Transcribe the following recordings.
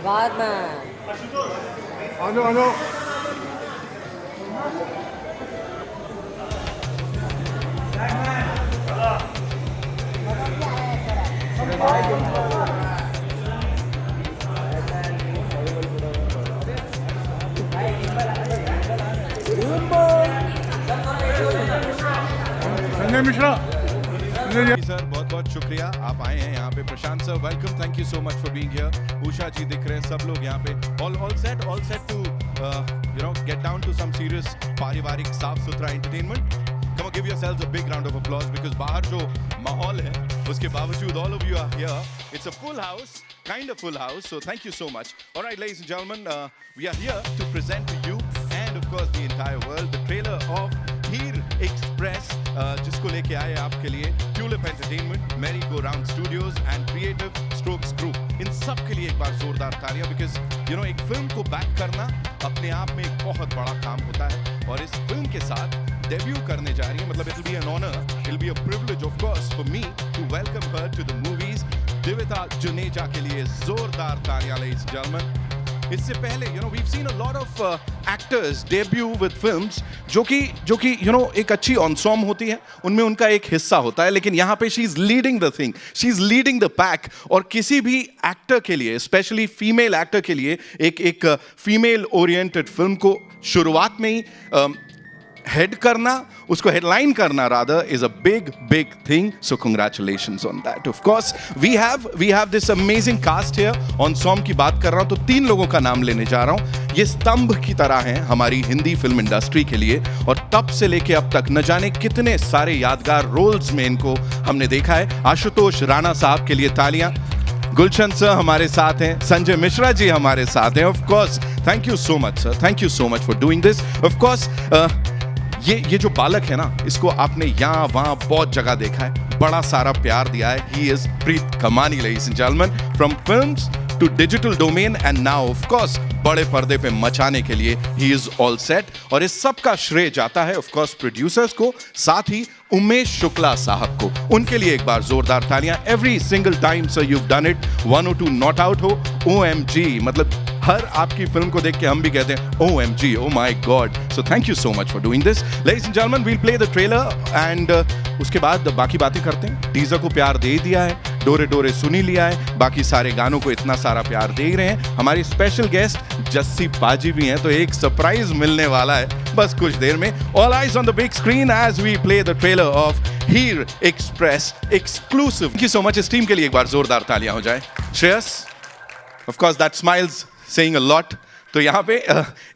Batman. आ जाओ Sanjay Mishra sir बहुत बहुत शुक्रिया आप आए हैं यहाँ पे। Prashant sir welcome, thank you so much for being here. Usha ji दिख रहे हैं, सब लोग यहाँ पे all set to you know get down to some serious पारिवारिक साफ सुथरा entertainment. Come on, give yourselves a big round of applause because बाहर जो माहौल है उसके बावजूद all of you are here. It's a full house, kind of full house. So thank you so much. All right, ladies and gentlemen, we are here to present to you and of course the entire world the trailer of Heer express, जिसको लेके आए आपके लिए Tulip Entertainment, Merry Go Round Studios and Creative Strokes Group. इन सब के लिए एक बार जोरदार तालियां, बिकॉज यू नो एक फिल्म को बैक करना अपने आप में एक बहुत बड़ा काम होता है और इस फिल्म के साथ डेब्यू करने जा रही है, मतलब it will be an honour, it will be a privilege of course for me to welcome her to the movies. Divita Juneja के लिए जोरदार तालियां लेडीज एंड जेंटलमैन। इससे पहले you know we have seen a lot of actors debut with films जो कि you know एक अच्छी ऑनसॉम होती है, उनमें उनका एक हिस्सा होता है, लेकिन यहाँ पे she is leading the thing, she is leading the pack. और किसी भी एक्टर के लिए, स्पेशली फीमेल एक्टर के लिए, एक फीमेल ओरिएंटेड फिल्म को शुरुआत में ही हेड करना, उसको हेडलाइन करना rather, is a big thing. So congratulations on that. Of course we have this amazing cast here. On song की बात कर रहा हूं तो 3 लोगों का नाम लेने जा रहा हूं। ये स्तंभ की तरह हैं हमारी हिंदी फिल्म इंडस्ट्री के लिए और तब से लेके अब तक न जाने कितने सारे यादगार रोल्स में इनको हमने देखा है। आशुतोष राणा साहब के लिए तालियां। गुलशन सर हमारे साथ हैं, संजय मिश्रा जी हमारे साथ हैं। Of course thank you so much sir, thank you so much for doing this. Of course ये जो बालक है ना, इसको आपने यहाँ वहाँ बहुत जगह देखा है, बड़ा सारा प्यार दिया है। He is Preet Khamani ladies and gentlemen, from films to digital domain and now of course बड़े पर्दे पे मचाने के लिए ही इज ऑल सेट। और इस सब का श्रेय जाता है ऑफ कोर्स प्रोड्यूसर्स को, साथ ही उमेश शुक्ला साहब को। उनके लिए एक बार जोरदार तालियां। Every single time sir you have done it, 102 not out हो, OMG, मतलब हर आपकी फिल्म को देख के हम भी कहते हैं OMG, oh my God. So thank you so much for doing this. Ladies and gentlemen, we'll play the trailer and उसके बाद बाकी बातें करते हैं। टीजर को प्यार दे ही दिया है, डोरे डोरे सुनी लिया है, बाकी सारे गानों को इतना सारा प्यार दे ही रहे हैं। हमारी स्पेशल गेस्ट जस्सी पाजी भी हैं, तो एक सरप्राइज मिलने वाला है बस कुछ देर में। All eyes on the big screen as we play the trailer of Heer express exclusive. Thank you so much. इस टीम के लिए एक बार जोरदार तालियां हो जाए। Shreyas, of course that smiles saying a lot. तो यहाँ पे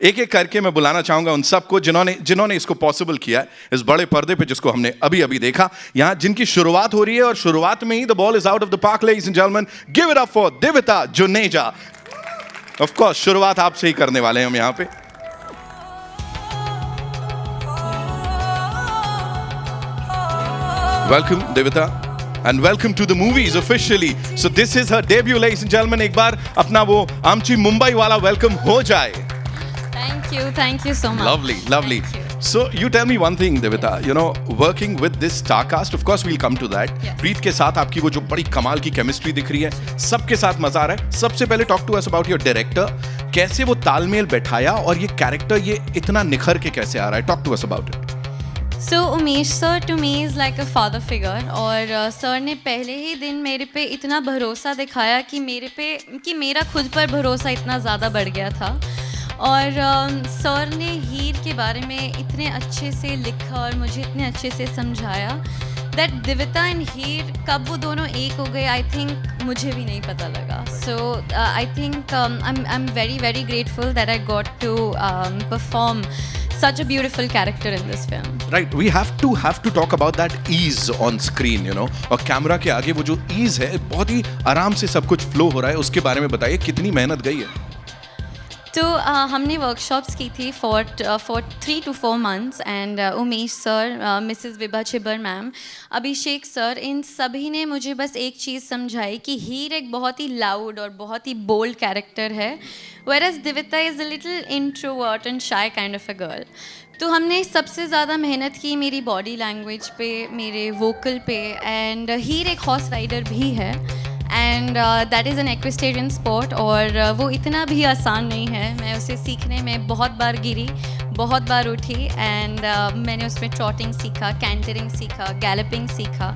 एक एक करके मैं बुलाना चाहूंगा उन सबको जिन्होंने इसको पॉसिबल किया है, इस बड़े पर्दे पे जिसको हमने अभी देखा, यहाँ जिनकी शुरुआत हो रही है और शुरुआत में ही the ball is out of the park. Ladies and gentlemen, give it up for Divita Juneja. Of course शुरुआत आपसे ही करने वाले हैं हम यहाँ पे। Welcome Divita and welcome to the movies officially. So this is her debut, ladies and gentlemen. एक बार अपना वो आमची मुंबई वाला वेलकम हो जाए। Thank you so much. Lovely. So you tell me one thing, Devita. You know, working with this star cast, of course we'll come to that. Yes. प्रीत के साथ आपकी वो जो बड़ी कमाल की केमिस्ट्री दिख रही है, सबके साथ मजा आ रहा है। सबसे पहले talk to us about your director. कैसे वो तालमेल बैठाया और ये कैरेक्टर ये इतना निखर के कैसे आ रहा है? Talk to us about it. So Umesh sir to me is like a father figure और सर ने पहले ही दिन मेरे पे इतना भरोसा दिखाया कि मेरा खुद पर भरोसा इतना ज़्यादा बढ़ गया था। और सर ने हीर के बारे में इतने अच्छे से लिखा और मुझे इतने अच्छे से समझाया दैट दिविता एंड हीर कब वो दोनों एक हो गए, आई थिंक मुझे भी नहीं पता लगा। So I think I am very grateful that I got to perform such a beautiful character in this film. Right, we have to talk about that ease on screen, you know. और camera के आगे वो जो ease है, बहुत ही आराम से सब कुछ फ्लो हो रहा है, उसके बारे में बताइए कितनी मेहनत गई है। तो हमने वर्कशॉप्स की थी for 3 to 4 months and Umesh sir, Mrs Vibha Chhibber ma'am, Abhishek sir, इन सभी ने मुझे बस एक चीज़ समझाई कि हीर एक बहुत ही लाउड और बहुत ही बोल्ड कैरेक्टर है, whereas Divita is a little introvert and shy kind of a girl. तो हमने सबसे ज़्यादा मेहनत की मेरी बॉडी लैंग्वेज पे, मेरे वोकल पे, एंड हीर एक हॉर्स राइडर भी है and that is an equestrian sport और वो इतना भी आसान नहीं है. मैं उसे सीखने में बहुत बार गिरी, बहुत बार उठी एंड मैंने उसमें ट्रॉटिंग सीखा, कैंटरिंग सीखा, गैलपिंग सीखा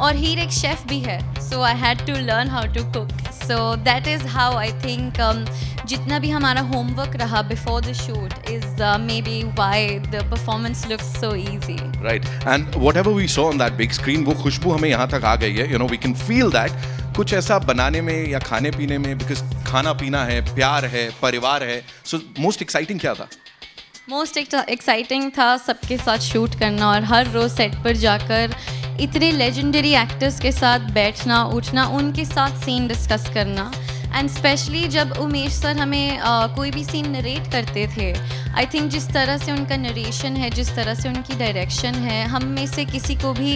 और हीर एक शेफ़ भी है. So I had to learn how to cook. So that is how I think जितना भी हमारा होमवर्क रहा before the shoot is maybe why the performance looks so easy. Right, and whatever we saw on that big screen, वो खुशबू हमें यहाँ तक आ गई है. You know, we can feel that कुछ ऐसा बनाने में या खाने पीने में, बिकॉज खाना पीना है, प्यार है, परिवार है. सो मोस्ट एक्साइटिंग क्या था? मोस्ट एक्साइटिंग था सबके साथ शूट करना और हर रोज़ सेट पर जाकर इतने लेजेंडरी एक्टर्स के साथ बैठना उठना, उनके साथ सीन डिस्कस करना. एंड स्पेशली जब उमेश सर हमें कोई भी सीन नरेट करते थे, आई थिंक जिस तरह से उनका नरेशन है, जिस तरह से उनकी डायरेक्शन है, हम में से किसी को भी,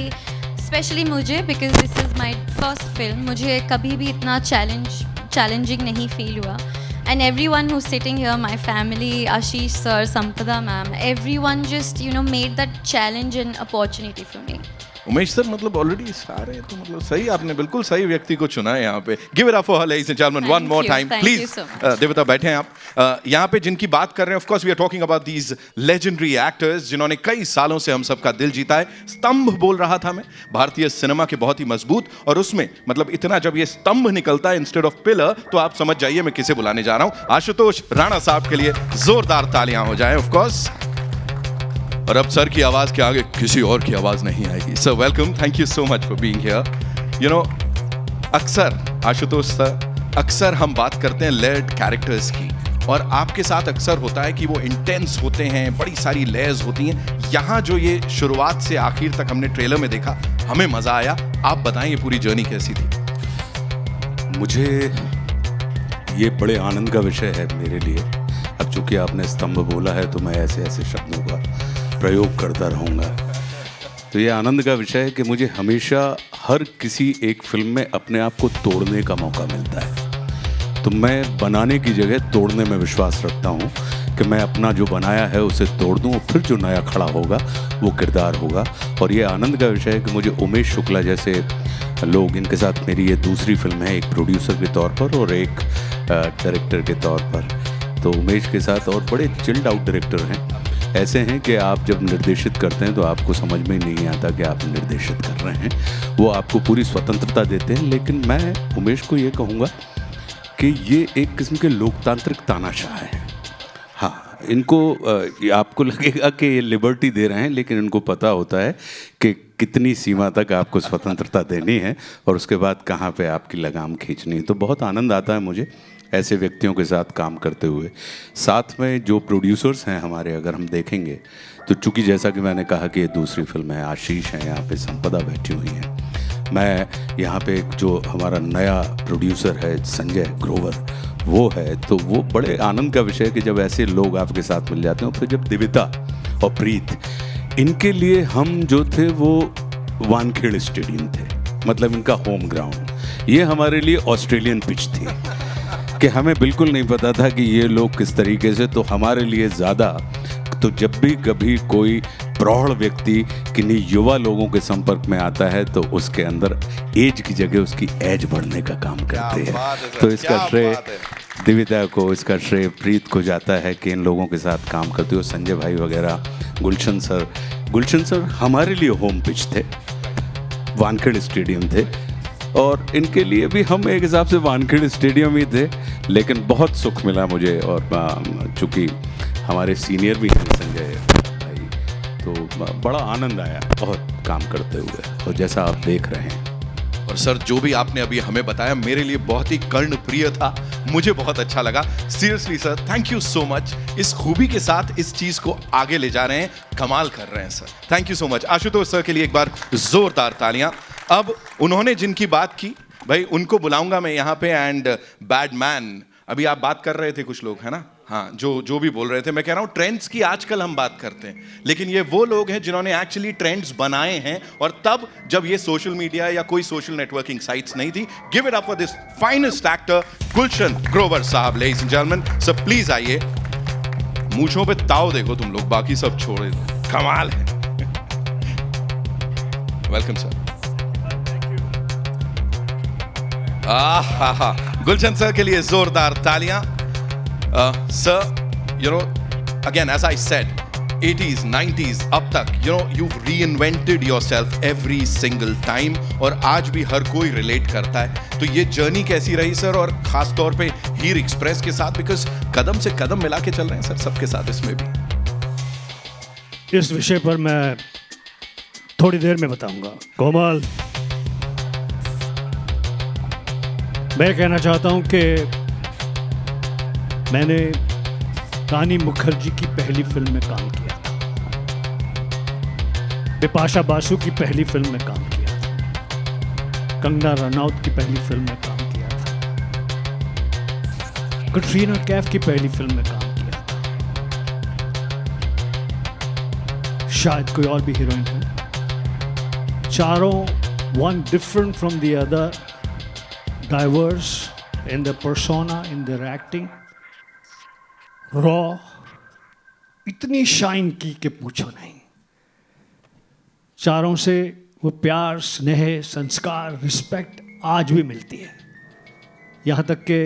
स्पेशली मुझे, because this is my first film, मुझे कभी भी इतना चैलेंजिंग नहीं फील हुआ. And everyone who's sitting here, my family, Ashish sir, Sampada ma'am, everyone just, you know, made that challenge and opportunity for me. Umesh sir मतलब already सारे तो मतलब सही, आपने बिल्कुल सही व्यक्ति को चुना है यहाँ पे. Give it up for her ladies and gentleman one more time please. देवता बैठे हैं आप. यहाँ पे जिनकी बात कर रहे हैं, of course we are talking about these legendary actors जिन्होंने कई सालों से हम सबका दिल जीता है. स्तंभ बोल रहा था मैं, भारतीय सिनेमा के बहुत ही मजबूत, और उसमें मतलब इतना जब ये स्तंभ निकलता है इंस्टेड ऑफ पिलर, तो आप समझ जाइए मैं किसे बुलाने जा रहा हूँ. आशुतोष राणा साहब के लिए जोरदार तालियां हो जाएं. ऑफ कोर्स, और अब सर की आवाज के आगे किसी और की आवाज नहीं आएगी. Sir welcome, thank you so much for being here. You know, अक्सर आशुतोष सर, अक्सर हम बात करते हैं लेयर्ड कैरेक्टर्स की, और आपके साथ अक्सर होता है कि वो इंटेंस होते हैं, बड़ी सारी लेयर्स होती हैं. यहाँ जो ये शुरुआत से आखिर तक हमने ट्रेलर में देखा, हमें मजा आया. आप बताएं ये पूरी जर्नी कैसी थी? मुझे ये बड़े आनंद का विषय है मेरे लिए. अब चूंकि आपने स्तंभ बोला है तो मैं ऐसे ऐसे शब्दों का प्रयोग करता रहूँगा. तो ये आनंद का विषय है कि मुझे हमेशा हर किसी एक फिल्म में अपने आप को तोड़ने का मौका मिलता है. तो मैं बनाने की जगह तोड़ने में विश्वास रखता हूँ कि मैं अपना जो बनाया है उसे तोड़ दूँ और फिर जो नया खड़ा होगा वो किरदार होगा. और ये आनंद का विषय है कि मुझे उमेश शुक्ला जैसे लोग, इनके साथ मेरी ये दूसरी फिल्म है, एक प्रोड्यूसर के तौर पर और एक डायरेक्टर के तौर पर. तो उमेश के साथ, और बड़े चिल्ड आउट डायरेक्टर हैं, ऐसे हैं कि आप जब निर्देशित करते हैं तो आपको समझ में नहीं आता कि आप निर्देशित कर रहे हैं. वो आपको पूरी स्वतंत्रता देते हैं. लेकिन मैं उमेश को ये कहूँगा कि ये एक किस्म के लोकतांत्रिक तानाशाह है. हाँ, इनको आपको लगेगा कि ये लिबर्टी दे रहे हैं, लेकिन इनको पता होता है कि कितनी सीमा तक आपको स्वतंत्रता देनी है और उसके बाद कहाँ पे आपकी लगाम खींचनी है. तो बहुत आनंद आता है मुझे ऐसे व्यक्तियों के साथ काम करते हुए. साथ में जो प्रोड्यूसर्स हैं हमारे, अगर हम देखेंगे तो चूँकि जैसा कि मैंने कहा कि ये दूसरी फिल्म है, आशीष हैं यहाँ पे, संपदा बैठी हुई हैं, मैं यहाँ पे जो हमारा नया प्रोड्यूसर है संजय ग्रोवर, वो है. तो वो बड़े आनंद का विषय है कि जब ऐसे लोग आपके साथ मिल जाते हैं. फिर जब दिविता और प्रीत, इनके लिए हम जो थे वो वानखेड़े स्टेडियम थे, मतलब इनका होम ग्राउंड. ये हमारे लिए ऑस्ट्रेलियन पिच थी कि हमें बिल्कुल नहीं पता था कि ये लोग किस तरीके से. तो हमारे लिए ज़्यादा, तो जब भी कभी कोई प्रौढ़ व्यक्ति किन्हीं युवा लोगों के संपर्क में आता है तो उसके अंदर एज की जगह उसकी एज बढ़ने का काम करते हैं. तो इसका श्रेय दिविता को, इसका श्रेय प्रीत को जाता है कि इन लोगों के साथ काम करते हो. संजय भाई वगैरह, गुलशन सर हमारे लिए होम पिच थे, वानखेड़े स्टेडियम थे, और इनके लिए भी हम एक हिसाब से वानखेड़े स्टेडियम ही थे. लेकिन बहुत सुख मिला मुझे, और चूँकि हमारे सीनियर भी हैं संजय भाई, तो बड़ा आनंद आया बहुत काम करते हुए, और जैसा आप देख रहे हैं. और सर, जो भी आपने अभी हमें बताया मेरे लिए बहुत ही कर्णप्रिय था, मुझे बहुत अच्छा लगा. Seriously sir, thank you so much. इस खूबी के साथ इस चीज को आगे ले जा रहे हैं, कमाल कर रहे हैं sir. Thank you so much. Ashutosh sir के लिए एक बार जोरदार तालियां. अब उन्होंने जिनकी बात की, भाई उनको बुलाऊंगा मैं यहाँ पे. एंड बैडमैन, अभी आप बात कर रहे थे कुछ लोग, है ना? हाँ, जो भी बोल रहे थे, मैं कह रहा हूँ ट्रेंड्स की आजकल हम बात करते हैं, लेकिन ये वो लोग हैं जिन्होंने एक्चुअली ट्रेंड्स बनाए हैं, और तब जब ये सोशल मीडिया या कोई सोशल नेटवर्किंग साइट्स नहीं थी. Give it up for this finest actor Gulshan Grover साहब, लेडीज एंड जेंटलमैन. सब प्लीज आइए. मूंछों पे ताव देखो तुम लोग, बाकी सब छोड़े, कमाल है. Welcome sir. गुलशन सर के लिए जोरदार तालियां. Sir, again, as I said, 80s, 90s, अब तक, you've reinvented yourself every single time और आज भी हर कोई relate करता है. तो ये जर्नी कैसी रही सर, और खास तौर पे हीर एक्सप्रेस के साथ, बिकॉज कदम से कदम मिला के चल रहे हैं सर सबके साथ इसमें भी. इस विषय पर मैं थोड़ी देर में बताऊंगा. कोमल, मैं कहना चाहता हूं कि मैंने रानी मुखर्जी की पहली फिल्म में काम किया था, बिपाशा बासु की पहली फिल्म में काम किया था, कंगना रनौत की पहली फिल्म में काम किया था, कटरीना कैफ की पहली फिल्म में काम किया था, शायद कोई और भी हीरोइन है. चारों one different from the other, diverse in their persona, in their acting, raw, इतनी शाइन की कि पूछो नहीं. चारों से वो प्यार, स्नेह, संस्कार, रिस्पेक्ट आज भी मिलती है. यहाँ तक कि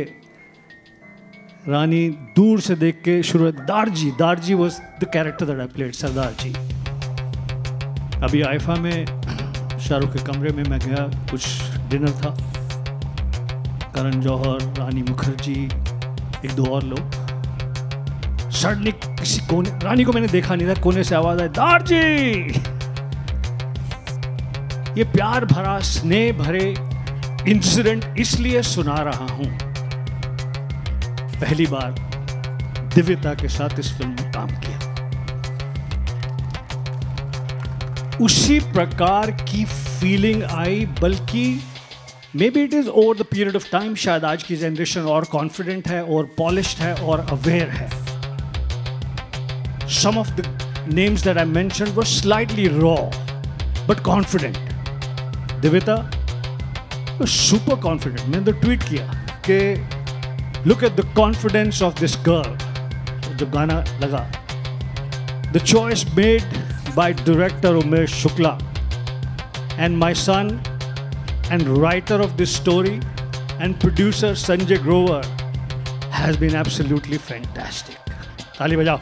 रानी दूर से देख के शुरू, Darji was the character that I played, Sardar ji. अभी आइफा में शाहरुख के कमरे में मैं गया, कुछ डिनर था, करण जौहर, रानी मुखर्जी, एक दो और लोग. सडनली किसी कोने, रानी को मैंने देखा नहीं था, कोने से आवाज आई, दारजी. ये प्यार भरा, स्नेह भरे इंसिडेंट इसलिए सुना रहा हूं, पहली बार दिव्यता के साथ इस फिल्म में काम किया. उसी प्रकार की फीलिंग आई, बल्कि Maybe it is over the period of time, शायद आज की जनरेशन और कॉन्फिडेंट है और पॉलिश्ड है और अवेयर है. Some of the names that I mentioned were slightly raw, but confident. दिव्यता was super confident. मैंने तो ट्वीट किया कि look at the confidence of this girl. जब गाना लगा, the choice made by director Umesh Shukla and my son and writer of this story and producer Sanjay Grover has been absolutely fantastic. ताली बजाओ.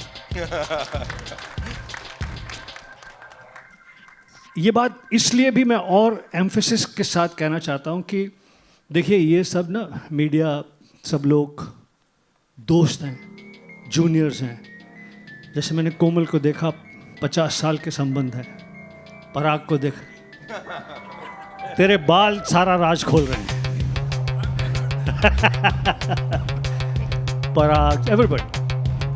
ये बात इसलिए भी मैं और एम्फेसिस के साथ कहना चाहता हूँ कि देखिए, ये सब ना मीडिया, सब लोग दोस्त हैं, जूनियर्स हैं. जैसे मैंने कोमल को देखा, 50 साल के संबंध है. पराग को देख, तेरे बाल सारा राज खोल रहे हैं. पराग, एवरीबॉडी.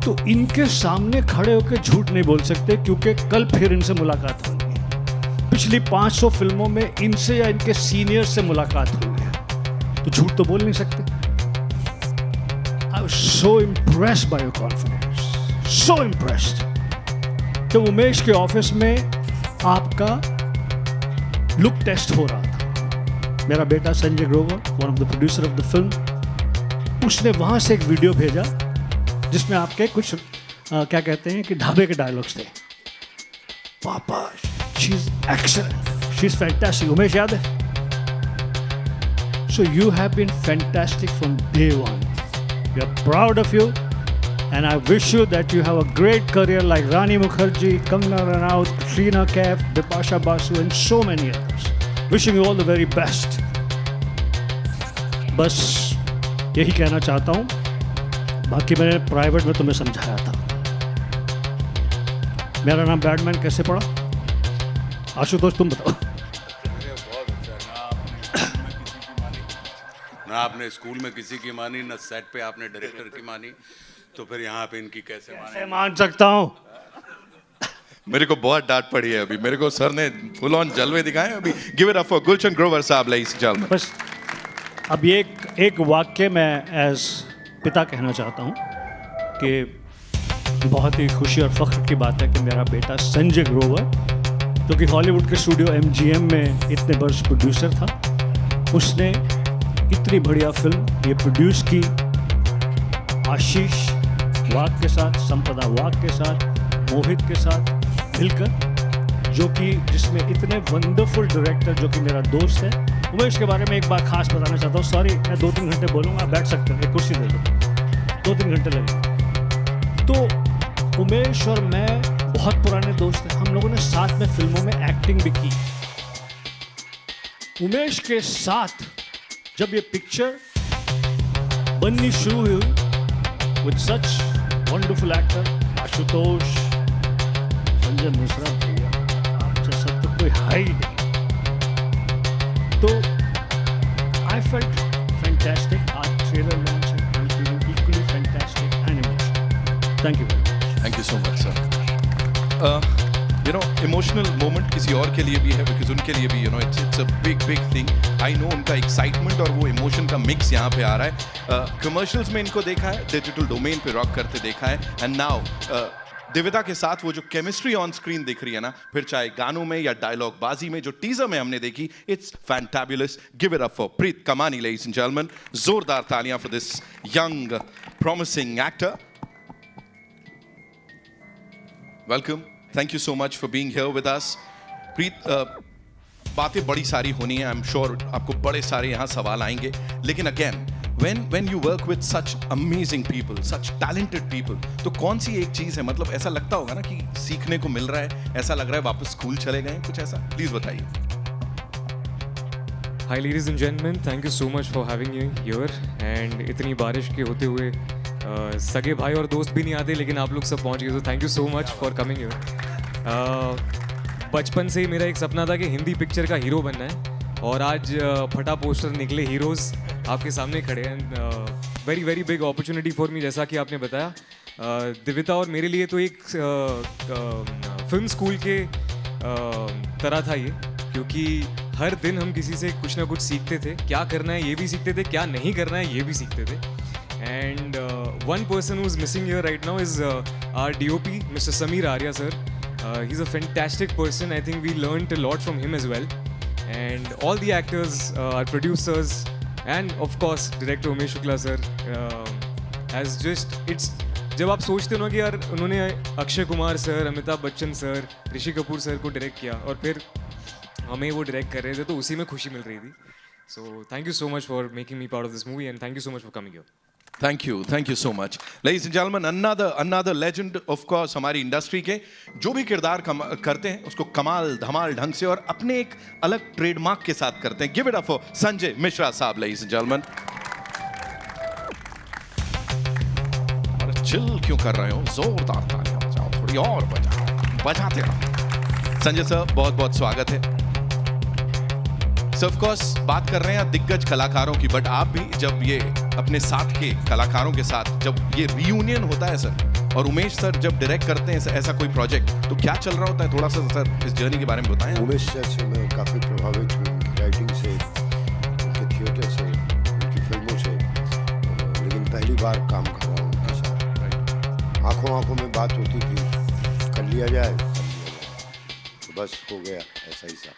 तो इनके सामने खड़े होकर झूठ नहीं बोल सकते, क्योंकि कल फिर इनसे मुलाकात हुई. पिछली 500 फिल्मों में इनसे या इनके सीनियर से मुलाकात हुई है, तो झूठ तो बोल नहीं सकते. I was so impressed by your confidence, so impressed. तो उमेश के ऑफिस में आपका लुक टेस्ट हो रहा था. मेरा बेटा Sanjay Grover, one of the producer of the film, उसने वहाँ से एक वीडियो भेजा जिसमें आपके कुछ क्या कहते हैं कि ढाबे के डायलॉग्स थे. पापा, she is excellent, she is fantastic. Umesh याद है? So you have been fantastic from day one. We are proud of you and I wish you that you have a great career like Rani Mukherjee, Kangna Ranaut, Katrina Kaif, Bipasha Basu and so many others. Wishing you all the very best. बस यही कहना चाहता हूँ. बाकी मैंने private में तुम्हें समझाया था. मेरा नाम बैडमैन कैसे पड़ा? आशुतोष तुम बताओ. ना आपने स्कूल में किसी की मानी, ना सेट पे आपने डायरेक्टर की मानी, तो फिर यहाँ पे इनकी कैसे मान सकता हूँ? मेरे को बहुत डांट पड़ी है अभी. मेरे को सर ने फुल ऑन जलवे दिखाए अभी. गिव इट अप फॉर गुलशन ग्रोवर साहब, लेडीज एंड जेंटलमैन. बस अब ये एक वाक्य मैं एज पिता कहना चाहता हूँ कि बहुत ही खुशी और फख्र की बात है कि मेरा बेटा संजय ग्रोवर, जो कि हॉलीवुड के स्टूडियो MGM में इतने बरस प्रोड्यूसर था, उसने इतनी बढ़िया फिल्म ये प्रोड्यूस की आशीष वाघ के साथ, संपदा वाघ के साथ, मोहित के साथ मिलकर, जो कि जिसमें इतने वंडरफुल डायरेक्टर, जो कि मेरा दोस्त है उमेश के बारे में एक बात खास बताना चाहता हूँ. सॉरी, मैं 2-3 घंटे बोलूँगा, बैठ सकते हैं, एक कुर्सी दे दो. 2-3 घंटे लगेंगे. तो उमेश और मैं बहुत पुराने दोस्त हैं. हम लोगों ने साथ में फिल्मों में एक्टिंग भी की. उमेश के साथ जब ये पिक्चर बननी शुरू हुई with such wonderful actor Ashutosh, Sanjay Mishra भैया, आप जैसा तो कोई है ही नहीं. तो आई फेल्ट फैंटास्टिक. आज ट्रेलर लॉन्च है. I am feeling equally fantastic and emotional. Thank you very much. Thank you so much sir. You know emotional moment किसी और के लिए भी है, बिकॉज उनके लिए भी you know it's a big thing. I know उनका एक्साइटमेंट और वो इमोशन का मिक्स यहाँ पे आ रहा है. कमर्शियल्स में इनको देखा है, डिजिटल डोमेन पे रॉक करते देखा है, एंड नाउ दिव्यता के साथ वो जो केमिस्ट्री ऑन स्क्रीन दिख रही है ना, फिर चाहे गानों में या डायलॉग बाजी में, जो टीजर में हमने देखी, it's fantabulous. Give it up for Preet Kamani, ladies and gentlemen. जोरदार तालियां for this young promising actor. Welcome. Thank you so much for being here with us. Preet, बातें बड़ी सारी होनी है. आई एम श्योर आपको बड़े सारे यहाँ सवाल आएंगे, लेकिन again when you work with such amazing people, such talented people, तो कौन सी एक चीज है, मतलब ऐसा लगता होगा ना कि सीखने को मिल रहा है, ऐसा लग रहा है वापस स्कूल चले गए, कुछ ऐसा? प्लीज बताइए. Hi ladies and gentlemen, thank you so much for having me here. And इतनी बारिश के होते हुए सगे भाई और दोस्त भी नहीं आते, लेकिन आप लोग सब पहुंच गए, तो thank you so much for coming here. बचपन से ही मेरा एक सपना था कि हिंदी पिक्चर का हीरो बनना है, और आज फटा पोस्टर निकले, हीरोज़ आपके सामने खड़े हैं. Very very big opportunity for me. जैसा कि आपने बताया, दिव्यता और मेरे लिए तो एक फिल्म स्कूल के तरह था ये, क्योंकि हर दिन हम किसी से कुछ ना कुछ सीखते थे. क्या करना है ये भी सीखते थे, क्या नहीं करना है ये भी सीखते थे. And one person who is missing here right now is our DOP mister Sameer Arya sir. He is a fantastic person. I think we learned a lot from him as well. And all the actors, our producers, and of course director Umesh Shukla sir has just जब आप सोचते हो ना कि यार उन्होंने Akshay Kumar sir, Amitabh Bachchan sir, Rishi Kapoor sir को direct किया और फिर हमें वो डायरेक्ट कर रहे थे, तो उसी में खुशी मिल रही थी. So thank you so much for making me part of this movie, and thank you so much for coming here. Thank you so much. Ladies and gentlemen, another legend of course हमारी industry के, जो भी किरदार करते हैं उसको कमाल धमाल ढंग से और अपने एक अलग ट्रेडमार्क के साथ करते हैं. Give it up for Sanjay Mishra साहब, ladies and gentlemen. और चिल क्यों कर रहे हो, जोरदार तालियां बजाओ, थोड़ी और बजाते रहो. संजय सर, बहुत बहुत स्वागत है. सो ऑफ कोर्स बात कर रहे हैं दिग्गज कलाकारों की, बट आप भी जब ये अपने साथ के कलाकारों के साथ जब ये रियूनियन होता है सर, और उमेश सर जब डायरेक्ट करते हैं ऐसा कोई प्रोजेक्ट, तो क्या चल रहा होता है, थोड़ा सा सर इस जर्नी के बारे में बताएं. उमेश सर से मैं काफ़ी प्रभावित हूँ, उनकी राइटिंग से, उनके थिएटर से, उनकी फिल्मों से. लेकिन पहली बार काम कर रहा हूँ उनके साथ. आंखों में बात होती थी, कर लिया जाए, तो बस हो गया ऐसा ही सा.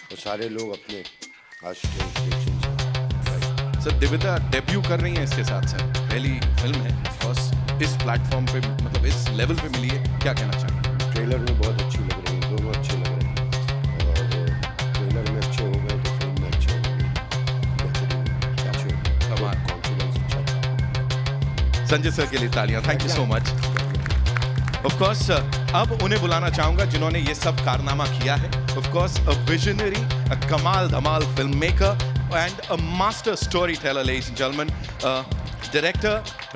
तो सारे लोग अपने सर दिव्यता डेब्यू कर रही हैं इसके साथ सर, पहली फिल्म है फर्स्ट इस प्लेटफॉर्म पे, मतलब इस लेवल पे मिली है, क्या कहना चाहिए? ट्रेलर में बहुत अच्छी लग रही है, दोनों अच्छे लग रहे हैं, और ट्रेलर में अच्छे हो गए तो फिल्म में अच्छे होंगे. कॉन्फिडेंस अच्छा. संजय सर के लिए तालियां. Thank you so much. Of course अब उन्हें बुलाना चाहूंगा जिन्होंने ये सब कारनामा किया है. Of course a visionary, a कमाल धमाल filmmaker and a master storyteller, ladies and gentlemen, director,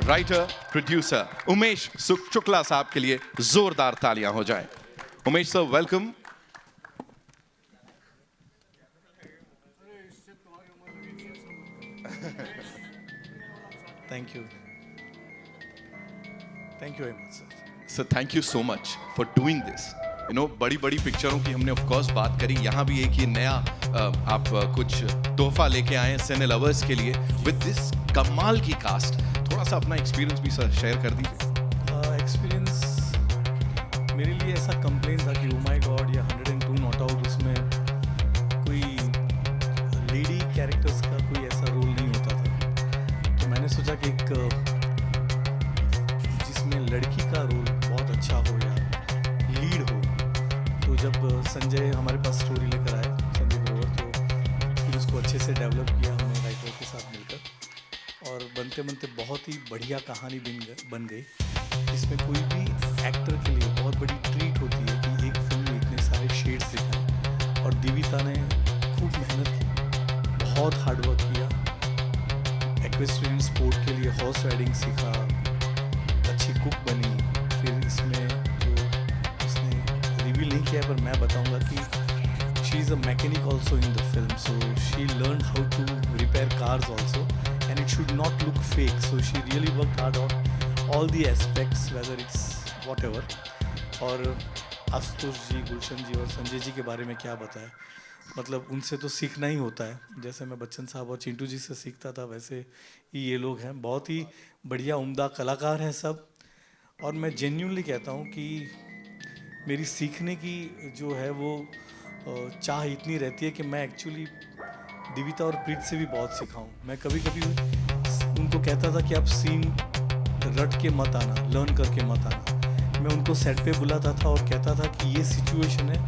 writer, producer Umesh Shukla साहब के लिए जोरदार तालियां हो जाएं. Umesh sir, welcome. Thank you very much sir. Sir, thank you so much for doing this. You know, बड़ी बड़ी पिक्चरों की हमने ऑफ कोर्स बात करी, यहाँ भी एक ये नया आप कुछ तोहफा लेके आए हैं सिने लवर्स के लिए विद दिस कमाल की कास्ट. थोड़ा सा अपना एक्सपीरियंस भी सर शेयर कर दीजिए. एक्सपीरियंस मेरे लिए ऐसा कंप्लेन था कि ओ माय गॉड ये 102 नॉट आउट, उसमें कोई लेडी कैरेक्टर्स का कोई ऐसा रोल नहीं होता था. तो मैंने सोचा कि एक जिसमें लड़की का रोल बहुत अच्छा हो या लीड हो. तो जब संजय हमारे पास स्टोरी लेकर आए, संजय ग्रोवर, तो फिर उसको अच्छे अच्छे से डेवलप किया हमने राइटर के साथ मिलकर, और बनते बनते बहुत ही बढ़िया कहानी बन गई, जिसमें कोई भी एक्टर के लिए बहुत बड़ी ट्रीट होती है कि एक फिल्म में इतने सारे शेड्स दिखाएं। और दिविता ने खूब मेहनत की, बहुत हार्डवर्क किया, एक्वेस्ट्रियन स्पोर्ट के लिए हॉर्स राइडिंग सीखा, अच्छी कुक बनी। फिर इसमें जो उसने रिवील नहीं किया पर मैं बताऊंगा कि she is a mechanic also in the film, so she learn how to repair cars also and it should not look fake, so she really work hard on all the aspects whether it's whatever. और आशुतोष जी, गुलशन जी और संजय जी के बारे में क्या बताएं, मतलब उनसे तो सीखना ही होता है। जैसे मैं बच्चन साहब और चिंटू जी से सीखता था, वैसे ही ये लोग हैं, बहुत ही बढ़िया उम्दा कलाकार हैं सब। और मैं जेन्युइनली कहता हूँ कि मेरी सीखने की जो है वो चाह इतनी रहती है कि मैं एक्चुअली दिविता और प्रीत से भी बहुत सीखा हूँ। मैं कभी कभी उनको कहता था कि आप सीन रट के मत आना, लर्न करके मत आना। मैं उनको सेट पे बुलाता था और कहता था कि ये सिचुएशन है,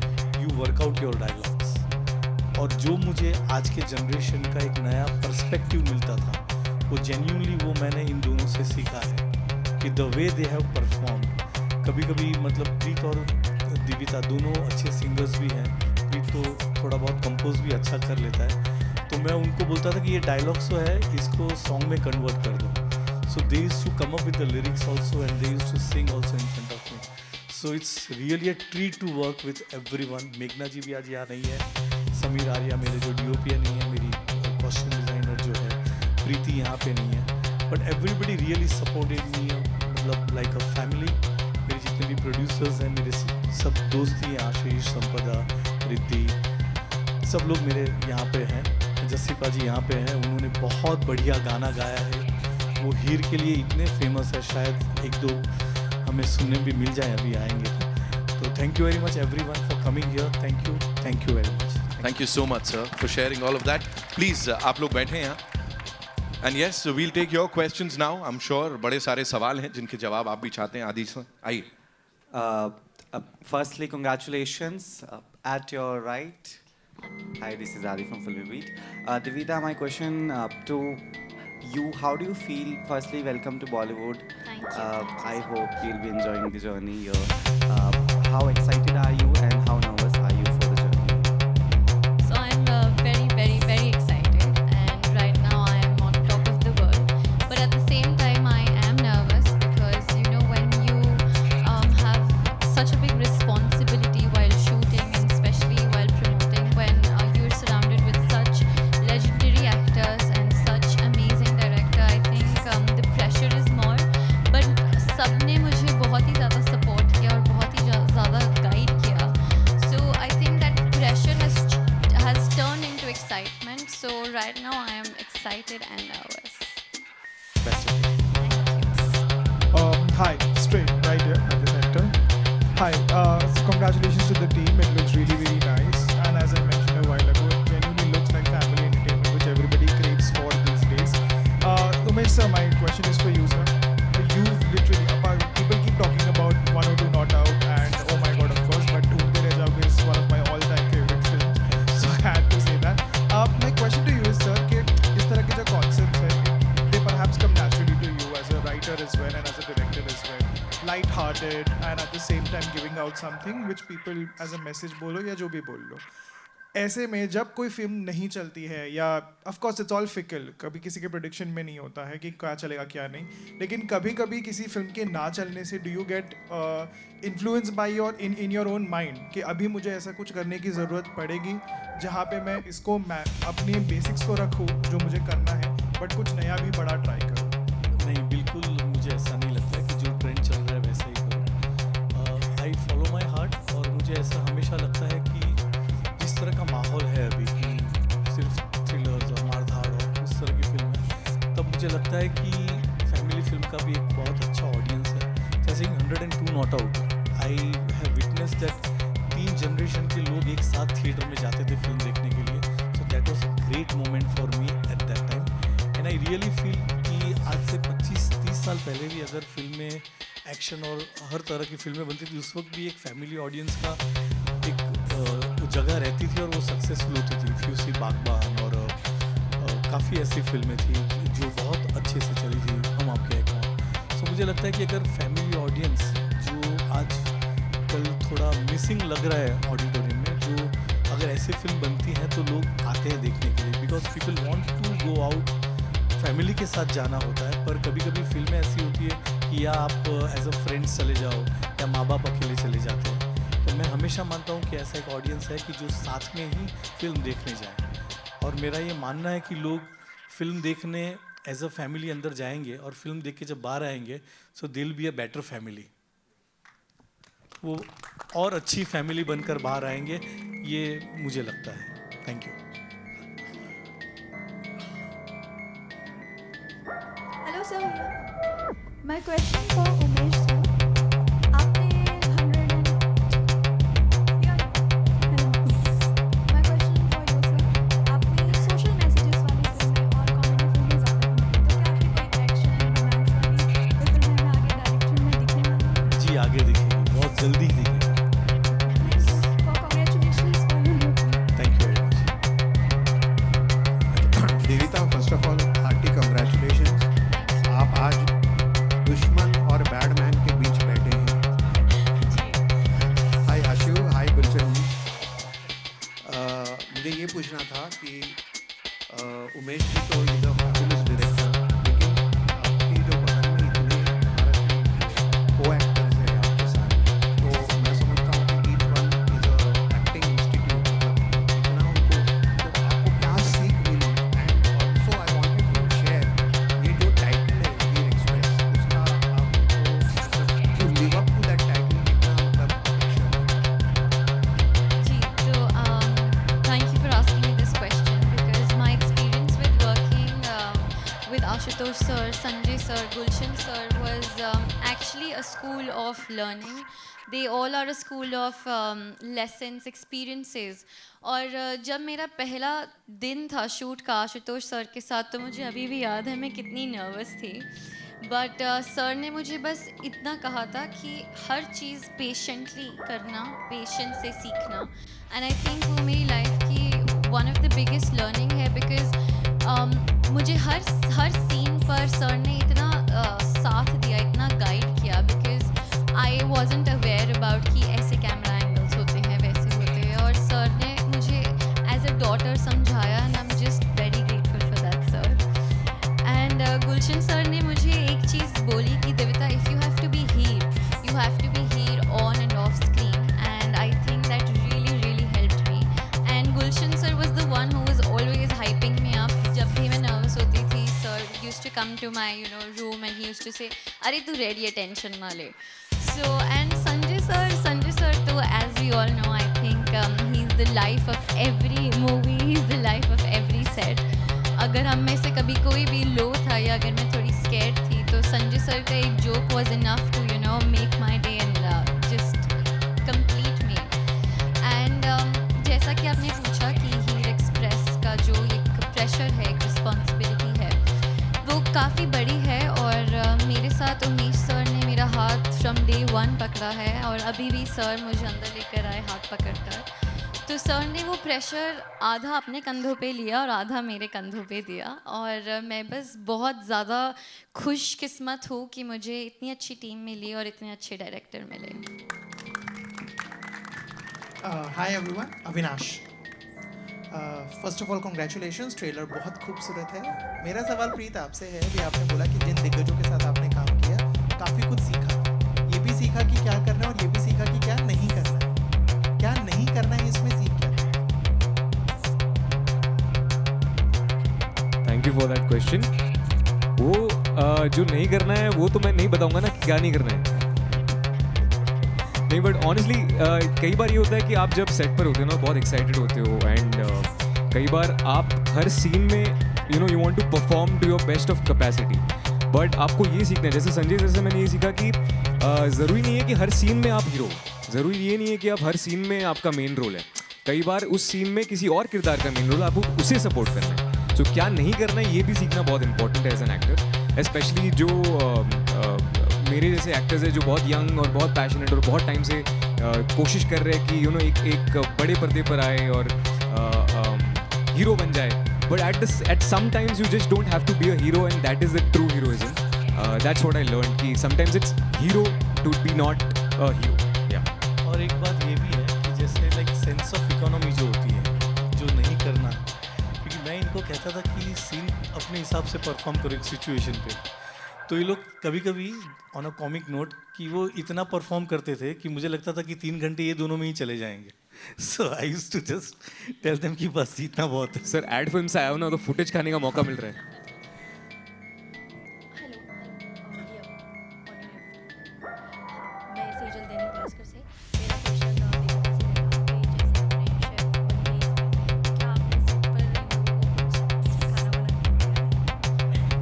यू वर्कआउट योर डायलॉग्स। और जो मुझे आज के जनरेशन का एक नया पर्सपेक्टिव मिलता था, वो जेन्युइनली वो मैंने इन दोनों से सीखा है कि the way they have perform. कभी कभी मतलब प्रीत और दिविता दोनों अच्छे सिंगर्स भी हैं, प्रीत तो थोड़ा बहुत कंपोज भी अच्छा कर लेता है, तो मैं उनको बोलता था कि ये डायलॉग्स जो है इसको सॉन्ग में कन्वर्ट कर दो। So they used to come up with the lyrics also and they used to sing also in front of me. So it's really a treat to work with everyone. मेघना जी भी आज यहाँ नहीं है, समीर आर्या मेरे जो DOP नहीं है, मेरी कॉस्ट्यूम डिज़ाइनर जो है प्रीति यहाँ पे नहीं है, but everybody really supported me, मतलब like a family। मेरे जितने भी प्रोड्यूसर्स हैं, मेरे सब दोस्त ही हैं, आशीष, संपदा, रिद्धि, सब लोग मेरे यहाँ पे हैं। जस्सी पाजी यहाँ पे हैं, उन्होंने बहुत बढ़िया गाना गाया है, वो हीर के लिए इतने फेमस है, शायद एक दो हमें सुनने भी मिल जाए, अभी आएंगे तो thank you very much everyone for coming here. Thank you very much. Thank you so much, sir, for sharing all of that. Please, आप लोग बैठे हैं यहाँ. And yes, so we'll take your questions now. I'm sure बड़े सारे सवाल हैं जिनके जवाब आप भी चाहते हैं. आदि सर, आइए. Firstly, congratulations. At your right. Hi, this is Adi from Filmy Beat. Divita, my question to you, how do you feel? Firstly, welcome to Bollywood. Thank you. I hope you'll be enjoying the journey here. How excited are you and how nervous are you for the journey? So I'm very, very, very excited, and right now I am on top of the world. But at the same time, I am nervous because you know when you have such a big responsibility while shooting, and especially while promoting, when you're surrounded with such legendary actors and such amazing director, I think the pressure is more. But सबने मुझे बहुत ही ज़्यादा support किया और बहुत ही ज़्यादा guide किया. So I think that pressure has turned into excitement. So right now I am excited and nervous. Best of luck. Thank you. Hi, straight right here at the center. Hi, so congratulations to the team. It looks really, really nice. And as I mentioned a while ago, it genuinely looks like family entertainment, which everybody craves for these days. Umesh sir, my question is for you, sir. You've literally, people keep talking about 102 Not Out and oh my god, of course, but Dhoomte Reh Jaoge is one of my all-time favorite films. So I had to say that. My question to you is, sir, कि इस तरह के जो concepts हैं, they perhaps come naturally to you as a writer as well and as a director as well. Light-hearted and at the same time giving out something which people as a message बोलो या जो भी बोल लो. ऐसे में जब कोई film नहीं चलती है या of course it's all fickle, कभी किसी के प्रोडिक्शन में नहीं होता है कि क्या चलेगा क्या नहीं, लेकिन कभी कभी किसी फिल्म के ना चलने से do you get influence by your in your own mind कि अभी मुझे ऐसा कुछ करने की ज़रूरत पड़ेगी जहाँ पे मैं इसको मैं अपनी बेसिक्स को रखूँ जो मुझे करना है, बट कुछ नया भी बड़ा ट्राई करूँ? नहीं, बिल्कुल मुझे ऐसा नहीं लगता है कि जो ट्रेंड चल रहा है वैसे ही करूँ. आई फॉलो माई हार्ट, और मुझे ऐसा हमेशा लगता है कि जिस तरह का माहौल है अभी कि सिर्फ थ्रिलर्स और मारधाड़ और उस तरह की फिल्में, तब मुझे लगता है कि फैमिली फिल्म का भी एक बहुत अच्छा ऑडियंस है. जैसे 102 Not Out, I have witness that 3 generation के लोग एक साथ थिएटर में जाते थे फिल्म देखने के लिए. So that was a great moment for me at that time, and I really feel कि आज से 25-30 साल पहले भी अगर फिल्में एक्शन और हर तरह की फिल्में बनती थी, उस वक्त भी एक फैमिली ऑडियंस का एक जगह रहती थी और वो सक्सेसफुल होती थी. इफ यू सी बागबान और काफ़ी ऐसी फिल्में थी जो बहुत अच्छे से चली थी, हम आपके हैं कौन। सो मुझे लगता है कि अगर फैमिली ऑडियंस जो आज कल थोड़ा मिसिंग लग रहा है ऑडिटोरियम में, जो अगर ऐसी फिल्म बनती हैं तो लोग आते हैं देखने के लिए, because people want to go out, family के साथ जाना होता है। पर कभी कभी फिल्में ऐसी होती है कि या आप एज अ फ्रेंड्स चले जाओ या माँ बाप अकेले चले जाते हैं। तो मैं हमेशा मानता हूँ कि ऐसा एक ऑडियंस है कि जो साथ में ही फिल्म देखने जाए, और मेरा ये मानना है कि लोग फिल्म देखने एज अ फैमिली अंदर जाएंगे और फिल्म देख के जब बाहर आएंगे so they will be a better family, वो और अच्छी फैमिली बनकर बाहर आएंगे, ये मुझे लगता है। Thank you. Hello sir, my question for Umesh sir. आपने 100 and yeah, hello. My question for you sir. आपने social messages वाली फिल्में और कॉमेडी फिल्में ज़्यादा बनाई, तो क्या आपकी कोई एक्शन रोमांस वाली कोई फिल्में हमें आगे डायरेक्टर में दिखने वाली है? जी आगे दिखेगी, बहुत जल्दी दिखेगी। Nice. For congratulations for your new film. Thank you very much. Devita, first of all hearty congratulations. आप आज दुश्मन और बैडमैन के बीच बैठे हैं। हाय आशु, हाय गुलशन जी। मुझे ये पूछना था कि उमेश जी तो इज अ फैबुलस डायरेक्टर, लेकिन आपकी जो बगल में इतने को एक्टर्स हैं आपके साथ, तो मैं समझता हूँ कि each one is a acting institute, इतना उनको, तो आपको क्या सीख मिली? And also I wanted to share ये जो टाइटल है हीर एक्सप्रेस, उसका आपको to live up to that title कितना मतलब जी, तो thank you for asking me this question because my experience with working with Ashutosh sir, Sanjay sir, Gulshan sir was actually a school of learning. They all are a school of lessons, experiences. और जब मेरा पहला दिन था shoot का Ashutosh sir के साथ, तो मुझे अभी भी याद है मैं कितनी नर्वस थी। बट सर ने मुझे बस इतना कहा था कि हर चीज़ पेशेंटली करना, पेशेंस से सीखना। एंड आई थिंक वो मेरी लाइफ की one of the biggest learning है, बिकॉज मुझे हर सीन पर सर ने इतना साथ दिया, इतना गाइड किया, because I wasn't aware about कि ऐसे कैमरा एंगल्स होते हैं, वैसे होते हैं, और सर ने मुझे एज अ डॉटर समझाया, and I am just very grateful for that sir. And Gulshan sir ने मुझे एक चीज़ बोली कि Devita, if you have to be hero, you have to be hero on and off screen, and I think that really helped me. And Gulshan sir was the one who was always hyping me up. जब भी मैं nervous होती थी, sir used to come to my room and he used to say, अरे तू ready है, tension ना ले। सो एंड संजय सर तो as we all know, I think he is the life of every movie, he is the life of every set. अगर हम में से कभी कोई भी लो था या अगर मैं थोड़ी स्कैर्ड थी, तो संजय सर का एक joke was enough to make my day and just complete me. And जैसा कि आपने पूछा कि हीर एक्सप्रेस का जो एक प्रेशर है, एक रिस्पॉन्सिबिलिटी है, वो काफ़ी बड़ी है। और मेरे साथ उमेश सर ने मेरा हाथ फ्रॉम डे 1 पकड़ा है, और अभी भी सर मुझे अंदर लेकर आए हाथ पकड़कर। तो सर ने वो प्रेशर आधा अपने कंधों पे लिया और आधा मेरे कंधों पे दिया, और मैं बस बहुत ज़्यादा खुशकिस्मत हूँ कि मुझे इतनी अच्छी टीम मिली और इतने अच्छे डायरेक्टर मिले। Hi everyone, Avinash. First of all congratulations, trailer बहुत खूबसूरत है। मेरा सवाल प्रीत आपसे है कि आपने बोला कि जिन दिग्गजों के साथ आपने काम किया काफ़ी कुछ सीखा, ये भी सीखा कि क्या करना है और ये भी सीखा कि क्या नहीं करना है। क्या नहीं करना है, इसमें सीख क्या? Thank you for that question. वो जो नहीं करना है वो तो मैं नहीं बताऊंगा ना कि क्या नहीं करना है, नहीं, बट ऑनेस्टली कई बार ये होता है कि आप जब सेट पर होते हो ना, बहुत एक्साइटेड होते हो, एंड कई बार आप हर सीन में you want to perform to your best of capacity, but आपको ये सीखना है। जैसे संजय सर से मैंने ये सीखा कि ज़रूरी नहीं है कि हर सीन में आप हीरो, ज़रूरी ये नहीं है कि आप हर सीन में आपका मेन रोल है। कई बार उस सीन में किसी और किरदार का मेन रोल, आपको उसे सपोर्ट करना है। तो क्या नहीं करना है, ये भी सीखना बहुत इंपॉर्टेंट है एज एन एक्टर, स्पेशली जो मेरे जैसे एक्टर्स हैं जो बहुत यंग और बहुत पैशनेट और बहुत टाइम से कोशिश कर रहे हैं कि एक बड़े पर्दे पर आए और हीरो बन जाए। but at some times you just don't have to be a hero, and that is the true heroism. That's what I learned. कि sometimes it's hero to be not a hero. Yeah. और एक बात ये भी है कि जैसे like sense of economy जो होती है, जो नहीं करना, क्योंकि मैं इनको कहता था कि सीन अपने हिसाब से परफॉर्म करो एक सिचुएशन पे, तो ये लोग कभी कभी ऑन अ कॉमिक नोट कि वो इतना परफॉर्म करते थे कि मुझे लगता था कि 3 घंटे ये दोनों में ही चले जाएंगे. So I used to just tell them कि बस इतना बहुत है. सर एड फिल्म से आया हूँ ना, तो फुटेज खाने का मौका मिल रहा है. मैं सेजल दैनिक भास्कर से. मेरा क्वेश्चन देविका से रहेगा कि जैसे अपने शेफ उमेश में क्या आपने सेट पर इन लोगों को कुछ खाना बनाना दिया है?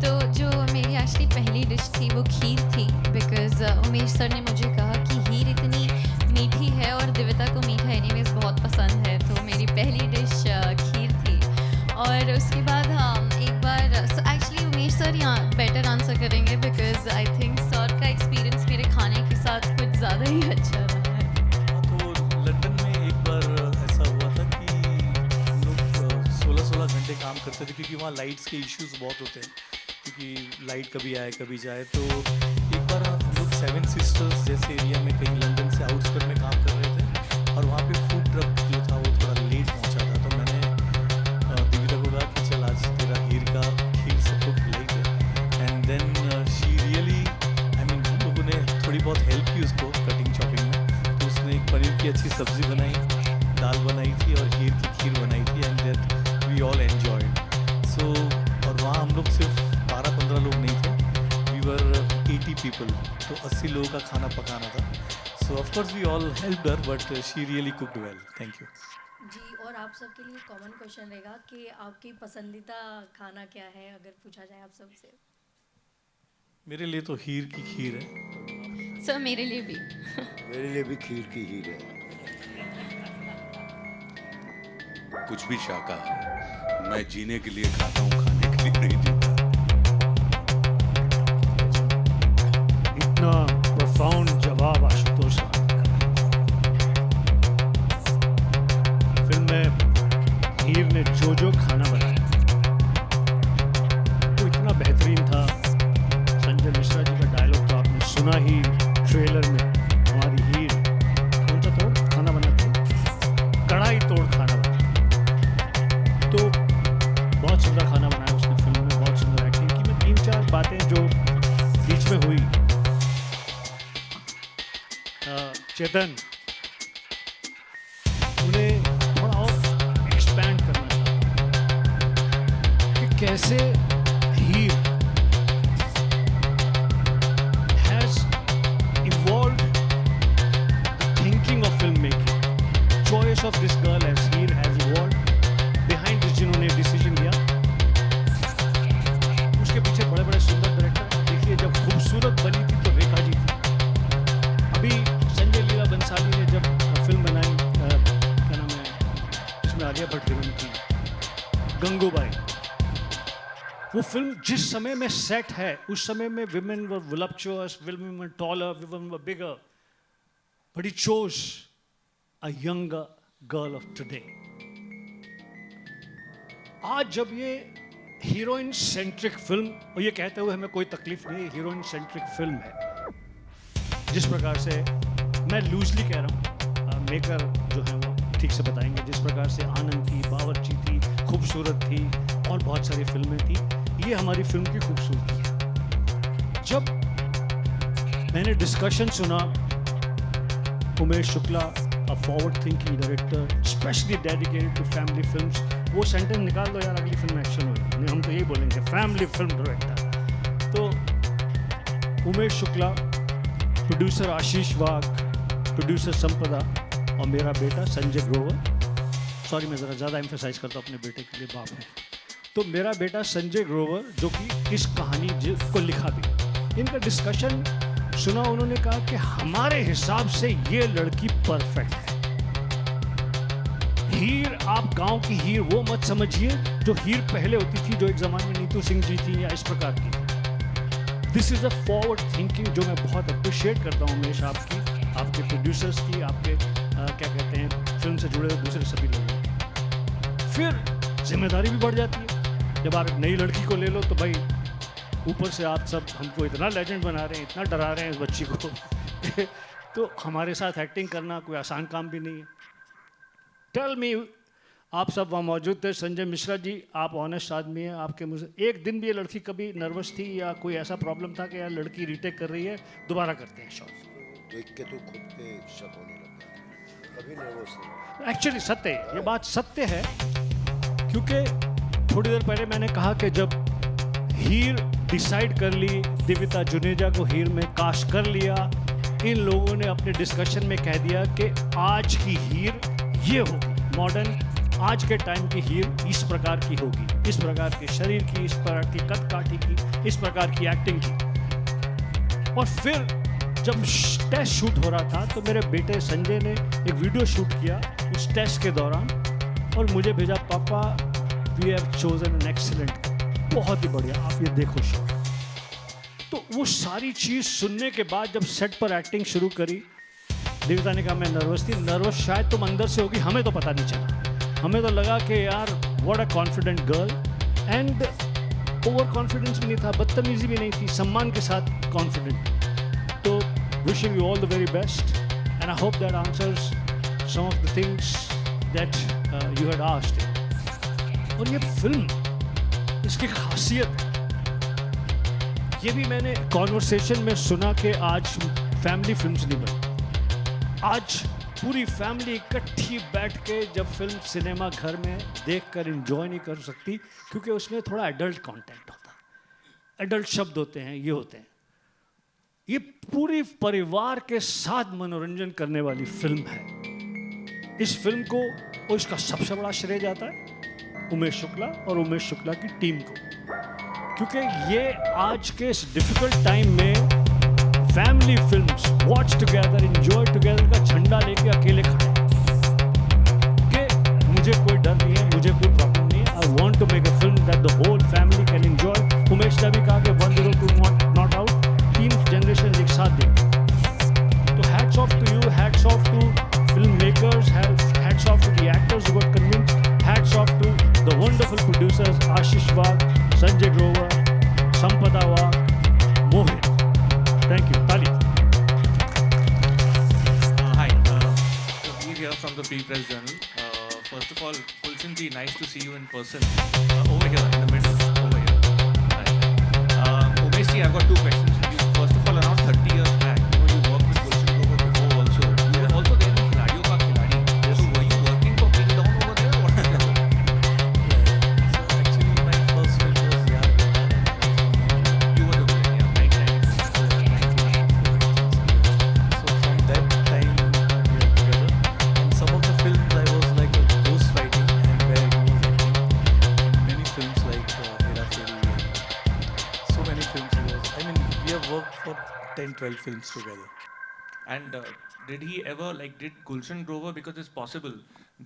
तो जो मेरी एक्चुअली पहली डिश थी वो खीर थी, बिकॉज उमेश सर ने मुझे कहा कि हीर इतनी मीठी है और दिविता को मीठा एनीवेज बहुत पसंद है, तो मेरी पहली डिश खीर थी. और उसके बाद एक बार एक्चुअली उमेश सर यहाँ बेटर आंसर करेंगे, बिकॉज आई थिंक सर का एक्सपीरियंस मेरे खाने के साथ कुछ ज़्यादा ही अच्छा रहा है. तो लंदन में एक बार ऐसा हुआ था कि हम लोग 16-16 घंटे काम करते थे, क्योंकि वहाँ लाइट्स के इश्यूज बहुत होते हैं, क्योंकि लाइट कभी आए कभी जाए. तो एक बार हम लोग 7 सिस्टर्स जैसे एरिया में कहीं लंदन से आउटस्कर्ट में काम कर रहे थे, और वहाँ पे फूड ट्रक जो था वो थोड़ा लेट पहुँचा था. तो मैंने दिविता को कहा कि चल आज तेरा हीर का खीर सबको खिलाई दे. And then she really, I mean हम लोगों ने थोड़ी बहुत हेल्प की उसको कटिंग चॉपिंग में. तो उसने एक पनीर की अच्छी सब्ज़ी बनाई, दाल बनाई थी और हीर की खीर बनाई थी. And that we all enjoyed. So और वहाँ हम लोग सिर्फ 12-15 लोग नहीं थे, वी वर 80 पीपल. तो 80 लोगों का खाना पकाना था. So of course we all helped her, but she really cooked well. Thank you. जी, और आप सबके लिए कॉमन क्वेश्चन रहेगा कि आपकी पसंदीदा खाना क्या है, अगर पूछा जाए आप सबसे? मेरे लिए तो हीर की खीर है. सर मेरे लिए भी. मेरे लिए भी खीर की हीर है. कुछ भी शाकाहारी, मैं जीने के लिए खाता हूँ, खाने के लिए नहीं जीता. इतना प्रोफाउंड जवाब आशुतोष राणा का. फिल्म में हीर ने जो खाना बनाया वो इतना बेहतरीन था. संजय मिश्रा जी का डायलॉग तो आपने सुना ही ट्रेलर में. हमारी हीर कौन सा तोड़ खाना बनाती है, कढ़ाई तोड़ खाना बनाती है. तो बहुत सुंदर खाना बनाया उसने फिल्म में, बहुत सुंदर एक्टिंग की. मैं 3-4 बातें जो बीच में हुई, चेतन उन्हें थोड़ा और एक्सपैंड करना चाहता कि कैसे Heer has evolved thinking of filmmaking. Choice of this girl as Heer has evolved behind this. जिन्होंने डिसीजन लिया उसके पीछे बड़े बड़े सुंदर डायरेक्टर. देखिए जब खूबसूरत बनी थी तो रेखा जी थी. अभी संजय लीला बंसाली ने जब फिल्म बनाई, क्या नाम है, जिसमें आलिया भट्ट हीरोइन थी, गंगूबाई, वो फिल्म जिस समय में सेट है उस समय में women were voluptuous, women were taller, women were bigger, but he chose a younger girl of today. आज जब ये हीरोइन सेंट्रिक फिल्म, और ये कहते हुए हमें कोई तकलीफ नहीं, हीरोइन सेंट्रिक फिल्म है. जिस प्रकार से मैं लूजली कह रहा हूँ, मेकर जो है वो ठीक से बताएंगे, जिस प्रकार से आनंद थी, बावर्ची थी, खूबसूरत थी और बहुत सारी फिल्में थी, ये हमारी फिल्म की खूबसूरती है. जब मैंने डिस्कशन सुना, Umesh Shukla, a forward thinking director specially dedicated to family films, वो सेंटेंस निकाल दो यार, अगली फिल्म एक्शन होगी. नहीं, हम तो यही बोलेंगे फैमिली फिल्म डायरेक्टर. तो उमेश शुक्ला, प्रोड्यूसर आशीष वाघ, प्रोड्यूसर संपदा और मेरा बेटा संजय ग्रोवर. सॉरी मैं ज़रा ज़्यादा एम्फेसाइज करता हूँ अपने बेटे के लिए, बाप है. तो मेरा बेटा संजय ग्रोवर जो कि इस कहानी को लिखा भी, इनका डिस्कशन सुना. उन्होंने कहा कि हमारे हिसाब से ये लड़की परफेक्ट है. हीर, आप गांव की हीर वो मत समझिए जो हीर पहले होती थी, जो एक ज़माने में नीतू सिंह जी थी या इस प्रकार की. This is a forward thinking जो मैं बहुत अप्रिशिएट करता हूँ उमेश आपकी, आपके प्रोड्यूसर्स की, आपके क्या कहते हैं फिल्म से जुड़े हुए दूसरे सभी लोगों की. फिर जिम्मेदारी भी बढ़ जाती है. जब आप एक नई लड़की को ले लो तो भाई ऊपर से आप सब हमको इतना लेजेंड बना रहे हैं, इतना डरा रहे हैं इस बच्ची को तो हमारे साथ एक्टिंग करना कोई आसान काम भी नहीं है। टेल मी, आप सब वहाँ मौजूद थे, संजय मिश्रा जी, आप ऑनेस्ट आदमी हैं, आपके मुझे एक दिन भी ये लड़की कभी नर्वस थी या कोई ऐसा प्रॉब्लम था कि यार लड़की रीटेक कर रही है, दोबारा करते हैं शॉट? देख के तो खुद पे शक होने लगता है, कभी नर्वस नहीं। एक्चुअली सत्य है, ये बात सत्य है, क्योंकि थोड़ी देर पहले मैंने कहा कि जब हीर डिसाइड कर ली, दिविता जुनेजा को हीर में कास्ट कर लिया, इन लोगों ने अपने डिस्कशन में कह दिया कि आज की हीर ये होगी, मॉडर्न आज के टाइम की हीर इस प्रकार की होगी, इस प्रकार के शरीर की, इस प्रकार की कद काठी की, इस प्रकार की एक्टिंग की। और फिर जब टेस्ट शूट हो रहा था तो मेरे बेटे संजय ने एक वीडियो शूट किया उस टेस्ट के दौरान और मुझे भेजा, पापा we have chosen an excellent, बहुत ही बढ़िया, आप ये देखो शो। तो वो सारी चीज़ सुनने के बाद जब सेट पर एक्टिंग शुरू करी, देविता ने कहा मैं नर्वस थी। नर्वस शायद तुम अंदर से होगी, हमें तो पता नहीं चला, हमें तो लगा कि यार what a confident girl, and over confidence भी नहीं था, बदतमीजी भी नहीं थी, सम्मान के साथ कॉन्फिडेंट। तो wishing you all the very best and I hope that answers some of the things that you had asked. और ये फिल्म, इसकी खासियत ये भी मैंने कॉन्वर्सेशन में सुना कि आज फैमिली फिल्म्स नहीं बनती, आज पूरी फैमिली इकट्ठी बैठ के जब फिल्म सिनेमा घर में देखकर एंजॉय नहीं कर सकती, क्योंकि उसमें थोड़ा एडल्ट कंटेंट होता है, एडल्ट शब्द होते हैं, ये होते हैं। ये पूरी परिवार के साथ मनोरंजन करने वाली फिल्म है। इस फिल्म को और इसका सबसे बड़ा श्रेय जाता है उमेश शुक्ला और उमेश शुक्ला की टीम को, क्योंकि ये आज के इस डिफिकल्ट टाइम में family films, watch together, enjoy together का झंडा लेके अकेले खड़े कि मुझे कोई डर नहीं है, मुझे कोई प्रॉब्लम नहीं है, I want to make a film that the whole family can enjoy. Umesh ने भी कहा कि 102 नॉट आउट, 3 जनरेशन एक साथ देखें। तो hats off to you, hats off to filmmakers, hats off to the actors who got convinced, hats off to the wonderful producers Ashish Wagh, Sanjay Grover, Sampada Wagh, Mohit. Thank you. Tali. Hi. We're here from the Free Press Journal. First of all, Gulshan ji, nice to see you in person. Over here, in the middle. Over here. Hi. Umesh ji, I've got 2 questions for you. First of all, around 30 years back, you worked with Gulshan Grover before also. You were also there in Khiladiyon Ka Khiladi. So were you working for King Down over there? What is that? So actually my first film was Yaar Beta. You were the villain, yeah. 1994. So from that time we are together, and some of the films I was like a ghost writing, and where he was acting in many films like Hera Fairy, so many films he was. I mean, we have worked for 10-12 films together. And did he ever, like, did Gulshan Grover, because it's possible,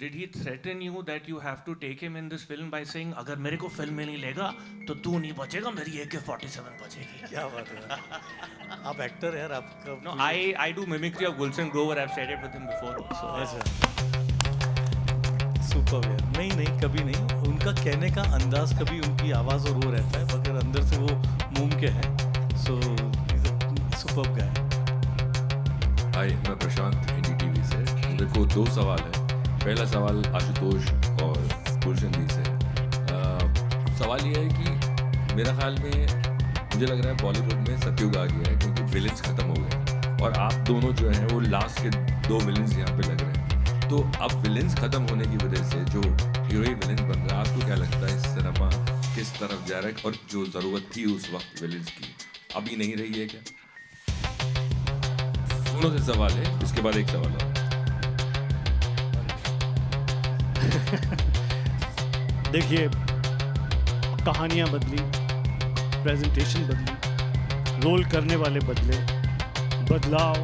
did he threaten you that you have to take him in this film by saying, अगर मेरे को film में नहीं लेगा तो तू नहीं बचेगा, मेरी AK-47 बचेगी? क्या बात है, आप एक्टर हैं यार, आपका No, I do mimicry of Gulshan Grover. I've said it with him before also. अच्छा, सुपर यार। नहीं, कभी नहीं, उनका कहने का अंदाज, कभी उनकी आवाज़ और वो रहता है, मगर अंदर से वो मूम के हैं। सो इज अ सुपर गाय। हाय, मैं प्रशांत, NDTV से। मेरे को 2 सवाल है। पहला सवाल आशुतोष और गुलशन जी से। सवाल ये है कि मेरा ख्याल में मुझे लग रहा है बॉलीवुड में सतयुग आ गया है, क्योंकि विलेंस ख़त्म हो गए और आप दोनों जो हैं वो लास्ट के 2 विलेंस यहाँ पे लग रहे हैं। तो अब विलेंस ख़त्म होने की वजह से जो हीरोइन विलेंस बन रहा है, आपको क्या लगता है सिनेमा किस तरफ जा रहा है, और जो ज़रूरत थी उस वक्त विलेंस की अभी नहीं रही है क्या? दोनों से सवाल है, इसके बाद एक सवाल और। देखिए, कहानियाँ बदली, प्रेजेंटेशन बदली, रोल करने वाले बदले, बदलाव,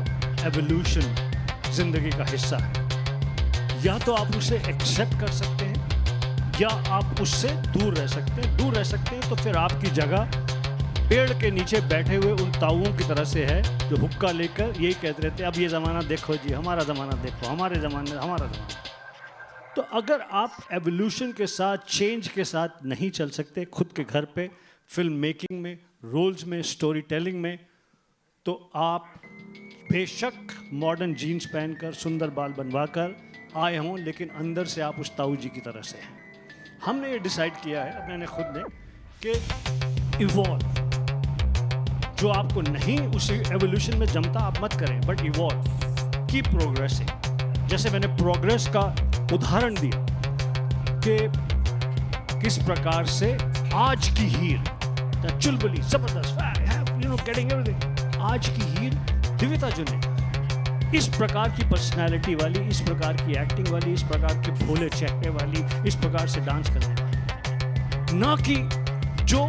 एवोल्यूशन जिंदगी का हिस्सा है। या तो आप उसे एक्सेप्ट कर सकते हैं या आप उससे दूर रह सकते हैं। दूर रह सकते हैं तो फिर आपकी जगह पेड़ के नीचे बैठे हुए उन ताऊओं की तरह से है जो हुक्का लेकर यही कहते रहते हैं, अब ये ज़माना देखो जी, हमारा ज़माना देखो, हमारे ज़माने हमारा ज़माना। तो अगर आप एवोल्यूशन के साथ, चेंज के साथ नहीं चल सकते खुद के घर पे, फिल्म मेकिंग में, रोल्स में, स्टोरी टेलिंग में, तो आप बेशक मॉडर्न जीन्स पहनकर, सुंदर बाल बनवाकर आए हों, लेकिन अंदर से आप उस ताऊ जी की तरह से हैं। हमने ये डिसाइड किया है, मैंने खुद ने, कि इवॉल्व, जो आपको नहीं उसी एवोल्यूशन में जमता आप मत करें, बट इवॉल्व, कीप प्रोग्रेसिंग। जैसे मैंने प्रोग्रेस का उदाहरण दिया कि किस प्रकार से आज की हीर, चुलबुली, जबरदस्त, गेटिंग एवरीथिंग, आज की हीर दिविता जुनेजा, इस प्रकार की पर्सनालिटी वाली, इस प्रकार की एक्टिंग वाली, इस प्रकार के भोले चेहरे वाली, इस प्रकार से डांस करने वाली, ना कि जो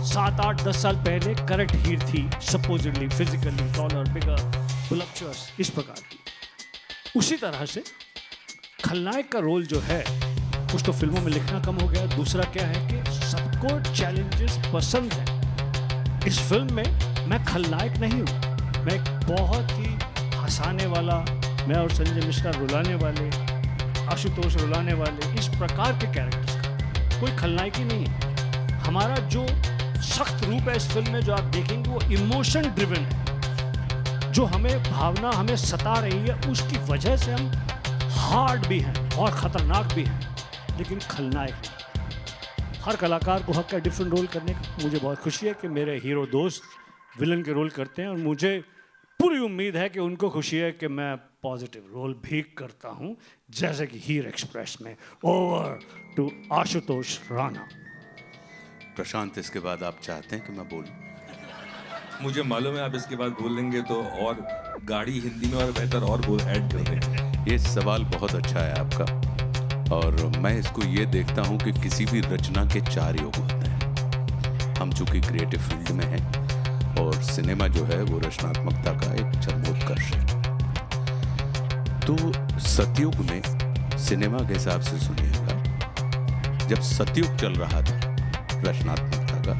7, 8, 10 साल पहले करेक्ट हीर थी, सपोजिटली फिजिकली टॉलर, बिगर, वोलप्चुअस, इस प्रकार की। उसी तरह से खलनायक का रोल जो है, कुछ तो फिल्मों में लिखना कम हो गया, दूसरा क्या है कि सबको चैलेंजेस पसंद है। इस फिल्म में मैं खलनायक नहीं हूँ, मैं एक बहुत ही हंसाने वाला, मैं और संजय मिश्रा रुलाने वाले, आशुतोष रुलाने वाले, इस प्रकार के कैरेक्टर्स का कोई खलनायक ही नहीं है। हमारा जो सख्त रूप है इस फिल्म में, जो आप देखेंगे, वो इमोशन ड्रिवन है। जो हमें भावना हमें सता रही है, उसकी वजह से हम हार्ड भी हैं और ख़तरनाक भी हैं, लेकिन खलनायक नहीं। हर कलाकार को हक है डिफरेंट रोल करने का। मुझे बहुत खुशी है कि मेरे हीरो दोस्त विलन के रोल करते हैं, और मुझे पूरी उम्मीद है कि उनको खुशी है कि मैं पॉजिटिव रोल भी करता हूं, जैसे कि हीर एक्सप्रेस में। Over to Ashutosh Rana. प्रशांत, इसके बाद आप चाहते हैं कि मैं बोलूं? मुझे मालूम है आप इसके बाद बोल लेंगे तो और गाड़ी हिंदी में और बेहतर और बोल ऐड कर देंगे। ये सवाल बहुत अच्छा है आपका, और मैं इसको ये देखता हूँ कि किसी भी रचना के 4 योग होते हैं। हम चूँकि क्रिएटिव फील्ड में हैं, और सिनेमा जो है वो रचनात्मकता का एक चरमोत्कर्ष है। तो सतयुग में सिनेमा के हिसाब से सुनिएगा, जब सतयुग चल रहा था रचनात्मकता का,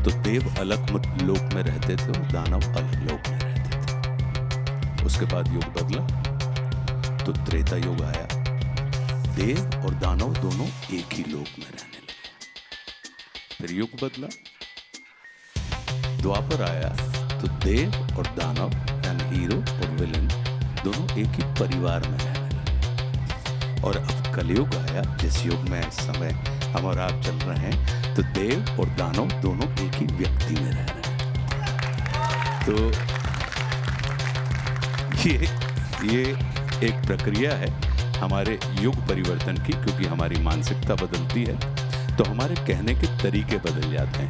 तो देव अलग लोक में रहते थे और दानव अलग लोक में रहते थे। उसके बाद युग बदला तो त्रेता युग आया, देव और दानव दोनों एक ही लोक में रहने लगे। फिर युग बदला, द्वापर आया तो देव और दानव यानी हीरो और विलन दोनों एक ही परिवार में रहने लगे। और अब कलयुग आया, जिस युग में इस समय हम और आप चल रहे हैं, तो देव और दानव दोनों एक ही व्यक्ति में रह रहे हैं। तो ये एक प्रक्रिया है हमारे युग परिवर्तन की, क्योंकि हमारी मानसिकता बदलती है तो हमारे कहने के तरीके बदल जाते हैं,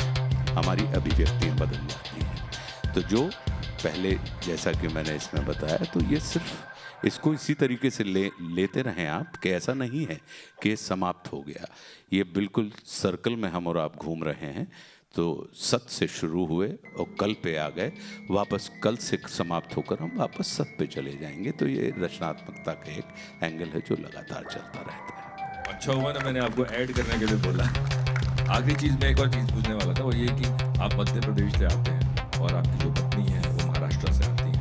हमारी अभिव्यक्तियाँ बदल जाती हैं। तो जो पहले, जैसा कि मैंने इसमें बताया, तो ये सिर्फ इसको इसी तरीके से लेते रहें आप, कि ऐसा नहीं है कि समाप्त हो गया। ये बिल्कुल सर्कल में हम और आप घूम रहे हैं। तो सत से शुरू हुए और कल पे आ गए, वापस कल से समाप्त होकर हम वापस सत पे चले जाएंगे। तो ये रचनात्मकता का एक एंगल है जो लगातार चलता रहता है। अच्छा हुआ ना मैंने आपको ऐड करने के लिए बोला। आखिरी चीज़ में एक और चीज़ पूछने वाला था, वो ये कि आप मध्य प्रदेश से आते हैं और आपकी जो पत्नी है वो महाराष्ट्र से आती है,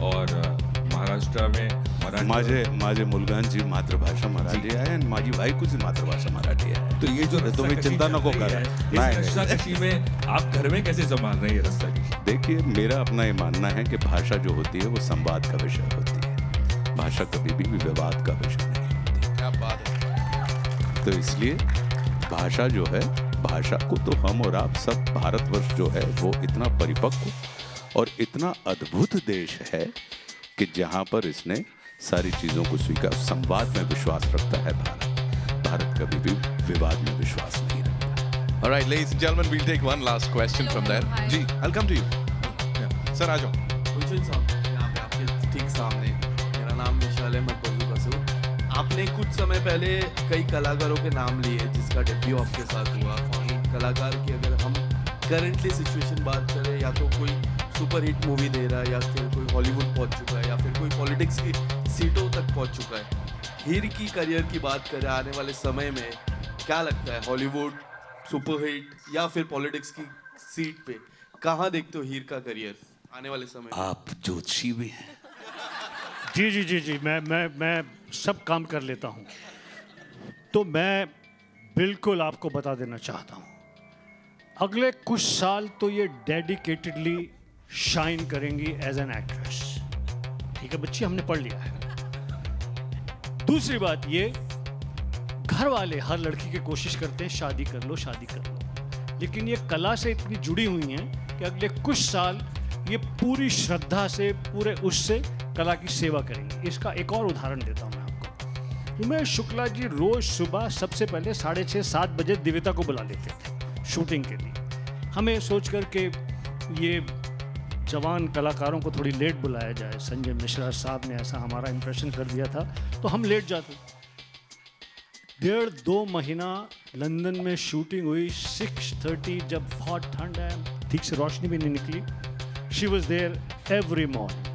और महाराष्ट्र में माझे मुलगांची मातृभाषा मराठी आहे आणि माझी बायकोची मातृभाषा मराठी आहे। तो ये जो तुम्ही चिंता नको करा। रस्साकशी में आप घर में कैसे संभाल रहे हैं रस्साकशी? देखिए, मेरा अपना ये मानना है कि भाषा जो होती है वो संवाद का विषय होती है, भाषा कभी भी विवाद का विषय नहीं होती। क्या बात है। तो इसलिए भाषा जो है, भाषा को तो हम और आप सब, भारतवर्ष जो है वो इतना परिपक्व और इतना अद्भुत देश है कि जहाँ पर इसने सारी चीज़ों को स्वीकार, संवाद में विश्वास रखता है। भारत कभी भी विवाद में विश्वास नहीं रखता। All right, ladies and gentlemen, we'll take one last question from there. जी, I'll come to you. Sir आ जाओ। गुलशन साहब, यहाँ पे आपके ठीक सामने, मेरा नाम विशाल है, मैं बजूका से हूँ। आपने कुछ समय पहले कई कलाकारों के नाम लिए जिसका डेब्यू आपके साथ हुआ। कलाकार की अगर हम करंटली सिचुएशन बात करें, या तो कोई सुपर हिट मूवी दे रहा है, या फिर कोई हॉलीवुड पहुंच चुका है, या फिर कोई पॉलिटिक्स की सीटों तक पहुंच चुका है। हीर की करियर की बात करें आने वाले समय में, क्या लगता है, हॉलीवुड सुपर हिट या फिर पॉलिटिक्स की सीट पे कहाँ देखते हो हीर का करियर आने वाले समय में? आप ज्योतिषी भी हैं। जी जी जी जी, मैं सब काम कर लेता हूँ। तो मैं बिल्कुल आपको बता देना चाहता हूँ, अगले कुछ साल तो ये डेडिकेटेडली शाइन करेंगी एज एन एक्ट्रेस। ठीक है बच्ची, हमने पढ़ लिया है। दूसरी बात ये, घर वाले हर लड़की की कोशिश करते हैं शादी कर लो शादी कर लो, लेकिन ये कला से इतनी जुड़ी हुई हैं कि अगले कुछ साल ये पूरी श्रद्धा से, पूरे उससे कला की सेवा करेंगी। इसका एक और उदाहरण देता हूँ मैं आपको। उमेश शुक्ला जी रोज सुबह सबसे पहले 6:30-7 बजे दिव्यता को बुला लेते थे शूटिंग के लिए। हमें सोच कर के ये जवान कलाकारों को थोड़ी लेट बुलाया जाए, संजय मिश्रा साहब ने ऐसा हमारा इंप्रेशन कर दिया था, तो हम लेट जाते। 1.5-2 महीना लंदन में शूटिंग हुई। 6:30 जब बहुत ठंड है, ठीक से रोशनी भी नहीं निकली, she was there every morning.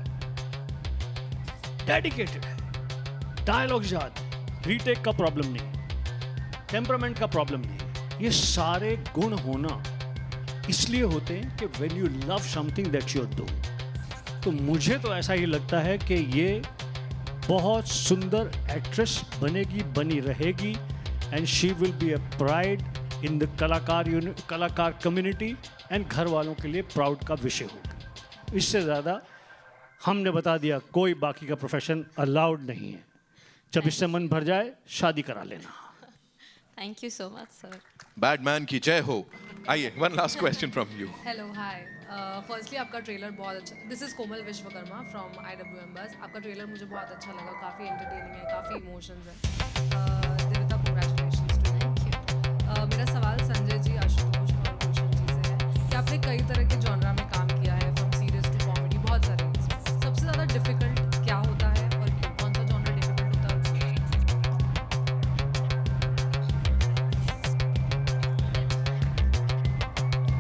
Dedicated है, डायलॉग्स याद, रीटेक का प्रॉब्लम नहीं, टेम्परामेंट का प्रॉब्लम नहीं। ये सारे गुण होना इसलिए होते हैं कि when you love something that you do. तो मुझे तो ऐसा ही लगता है कि ये बहुत सुंदर एक्ट्रेस बनेगी, बनी रहेगी, and she will be a pride in the कलाकार कम्युनिटी, एंड घर वालों के लिए प्राउड का विषय होगा। इससे ज़्यादा हमने बता दिया, कोई बाकी का प्रोफेशन अलाउड नहीं है। जब इससे मन भर जाए शादी करा लेना। Thank you so much sir. Badman की जय हो। आइए, one last question from you. Hello hi, firstly आपका ट्रेलर बहुत अच्छा। This is Komal Vishwakarma from IWM बस। आपका ट्रेलर मुझे बहुत अच्छा लगा, काफ़ी एंटरटेनिंग है, काफ़ी इमोशंस है। दिव्यता कांग्रेचुलेशंस टू। Thank you. मेरा सवाल संजय जी, आशुतोष और गुलशन जी से है कि आपने कई तरह के जॉनरा में काम किया है, फ्रॉम सीरियस टू कॉमेडी, बहुत सारे। सबसे ज़्यादा डिफिकल्ट क्या होता है और क्यों? कौन सा जॉनरा डिफिकल्ट होता है?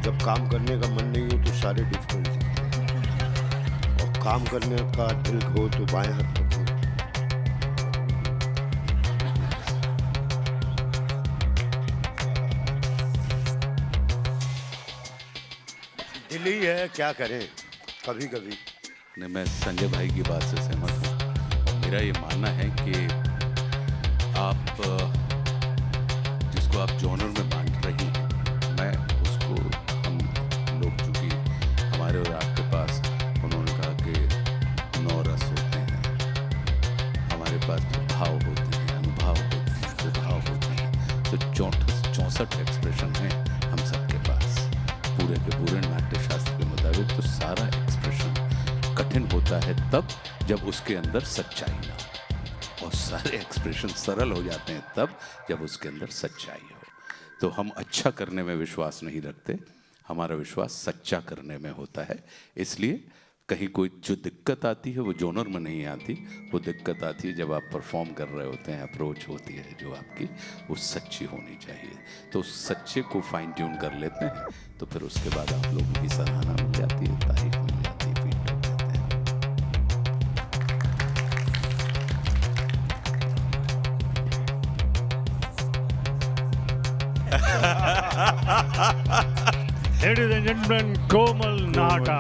जब काम करने का मन नहीं हो तो सारे डिफिकल्ट हैं, और काम करने का दिल हो तो बाएं हाथ पकड़ो। दिल ही है, क्या करें कभी कभी। नहीं, मैं संजय भाई की बात से सहमत हूँ, और मेरा ये मानना है कि आप जिसको आप जॉनर में बांट रही हैं, मैं उसको, हम लोग चूँकि हमारे और आपके पास, उन्होंने कहा कि 9 रस होते हैं, हमारे पास जो भाव होते हैं, अनुभव होते हैं, विभाव होते हैं, तो 64 एक्सप्रेशन हैं हम सबके पास पूरे के पूरे नाट्य शास्त्र के मुताबिक। तो सारा एक्सप्रेशन कठिन होता है तब जब उसके अंदर सच्चाई ना हो, और सारे एक्सप्रेशन सरल हो जाते हैं तब जब उसके अंदर सच्चाई हो। तो हम अच्छा करने में विश्वास नहीं रखते, हमारा विश्वास सच्चा करने में होता है। इसलिए कहीं कोई जो दिक्कत आती है वो जॉनर में नहीं आती, वो दिक्कत आती है जब आप परफॉर्म कर रहे होते हैं, अप्रोच होती है जो आपकी, वो सच्ची होनी चाहिए। तो उस सच्चे को फाइन ट्यून कर लेते हैं, तो फिर उसके बाद आप लोगों की सराहना मिल जाती है, तारीफ मिल जाती है, फीडबैक देते हैं। Ladies and gentlemen, कोमल नाटा।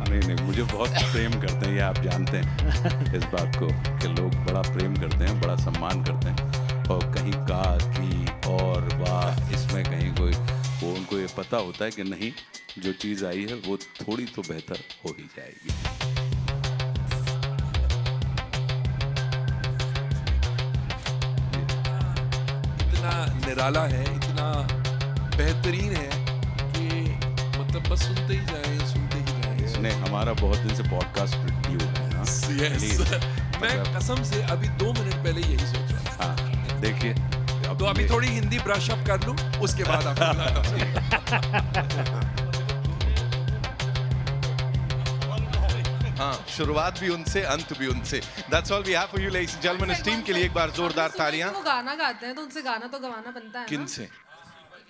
नहीं, मुझे बहुत प्रेम करते हैं, ये आप जानते हैं इस बात को, कि लोग बड़ा प्रेम करते हैं, बड़ा सम्मान करते हैं, और कहीं का की और वाह इसमें कहीं कोई, वो उनको ये पता होता है कि नहीं, जो चीज़ आई है वो थोड़ी तो बेहतर हो ही जाएगी। इतना निराला है, इतना बेहतरीन है कि मतलब बस सुनते ही जाएं, सुनते ही जाएं। इसने हमारा बहुत दिन से पॉडकास्ट रिव्यू है ना। Yes. मैं कसम से अभी 2 मिनट पहले यही सोच रहा था। हाँ, देखिए, तो अभी थोड़ी हिंदी ब्रश अप कर लूं, उसके बाद हाँ, शुरुआत भी उनसे, अंत भी उनसे। That's all we have for you, ladies and gentlemen। इस टीम के लिए एक बार जोरदार तालियां। वो गाना गाते हैं तो उनसे गाना तो गवाना बनता है ना। किनसे?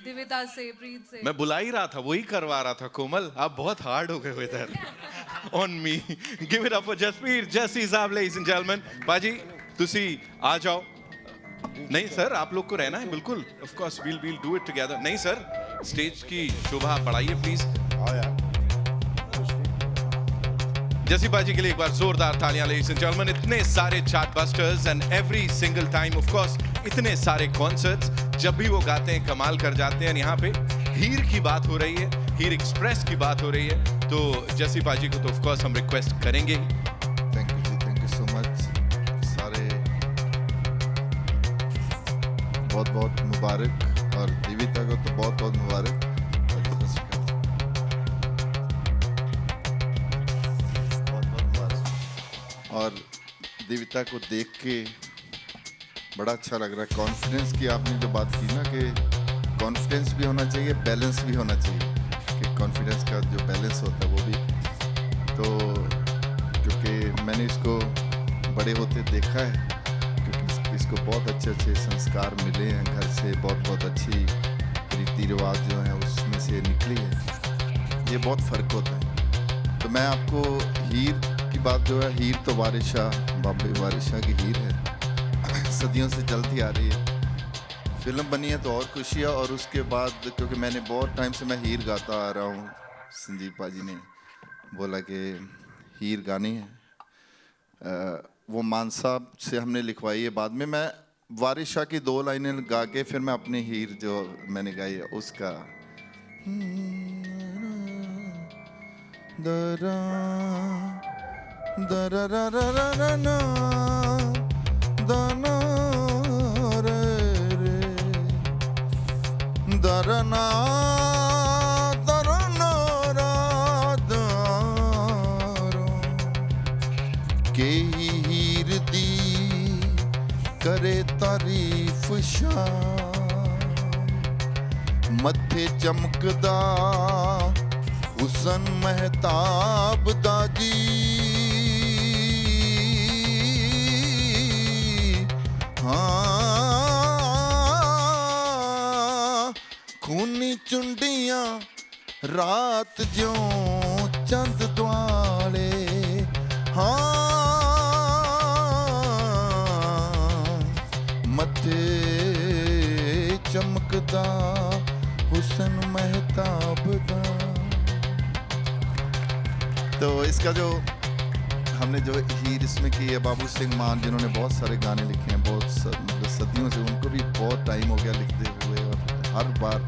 दिव्यता से, प्रीत से। मैं बुला ही रहा था, वही करवा रहा था। कोमल, आप बहुत हार्ड हो गए हो इधर। On me, give it up for Jasvir Jassi साहब, ladies and gentlemen। बाजी, तुसी आ जाओ। नहीं सर, आप लोग को रहना है बिल्कुल। Of course, we'll do it together। नहीं सर, स्टेज की शोभा बढ़ाइए प्लीज। जसीबा जी के लिए एक बार जोरदार तालियां लेडीज एंड जेंटलमैन। इतने सारे chart busters and every single time of course इतने सारे कॉन्सर्ट्स, जब भी वो गाते हैं कमाल कर जाते हैं। यहाँ पे हीर की बात हो रही है, हीर एक्सप्रेस की बात हो रही है, तो जसीबा जी को तो ऑफ कोर्स हम रिक्वेस्ट करेंगे। थैंक यू जी, थैंक यू सो मच। सारे बहुत बहुत मुबारक, और देविता को तो बहुत बहुत मुबारक। और देविता को देख के बड़ा अच्छा लग रहा है। कॉन्फिडेंस की आपने जो बात की ना, कि कॉन्फिडेंस भी होना चाहिए, बैलेंस भी होना चाहिए, कि कॉन्फिडेंस का जो बैलेंस होता है वो भी। तो क्योंकि मैंने इसको बड़े होते देखा है, क्योंकि इसको बहुत अच्छे अच्छे संस्कार मिले हैं घर से, बहुत बहुत अच्छी रीति रिवाज जो है उसमें से निकली है। ये बहुत फ़र्क होता है। तो मैं आपको हीर की बात जो है, हीर तो वारिशा, बाबे वारिशा की हीर है, सदियों से चलती आ रही है। फिल्म बनी है तो और खुशी है। और उसके बाद क्योंकि मैंने बहुत टाइम से मैं हीर गाता आ रहा हूँ, संजीव पाजी ने बोला कि हीर गानी है, वो मान साहब से हमने लिखवाई है। बाद में मैं वारिशा की 2 लाइनें गा के फिर मैं अपनी हीर जो मैंने गाई है उसका दरा दरा रा रा रा रा ना दाना रे रे दरना दरना रा दारो के हीर दी करे तारीफ शाम, मथे चमकदा हुसन महताब दाजी, हाँ खूनी चुंडियां रात ज्यों चंद द्वाले, हाँ मथे चमकदा हुसन महताब दा। तो इसका जो हमने जो हीर इसमें की है, बाबू सिंह मान जिन्होंने बहुत सारे गाने लिखे हैं, बहुत मतलब सदियों से, उनको भी बहुत टाइम हो गया लिखते हुए, और हर बार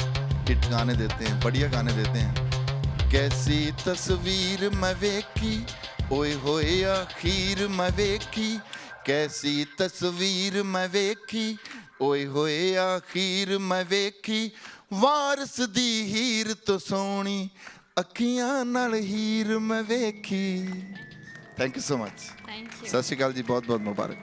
हिट गाने देते हैं, बढ़िया गाने देते हैं। कैसी तस्वीर मैं वेखी ओए होए आखिर मैं वेखी, कैसी तस्वीर मैं वेखी ओए होए आखिर मैं वेखी, वारस दी हीर तो सोनी अखियां नाल हीर मैं वेखी। Thank you so much. सत श्री अकाल जी, बहुत बहुत मुबारक।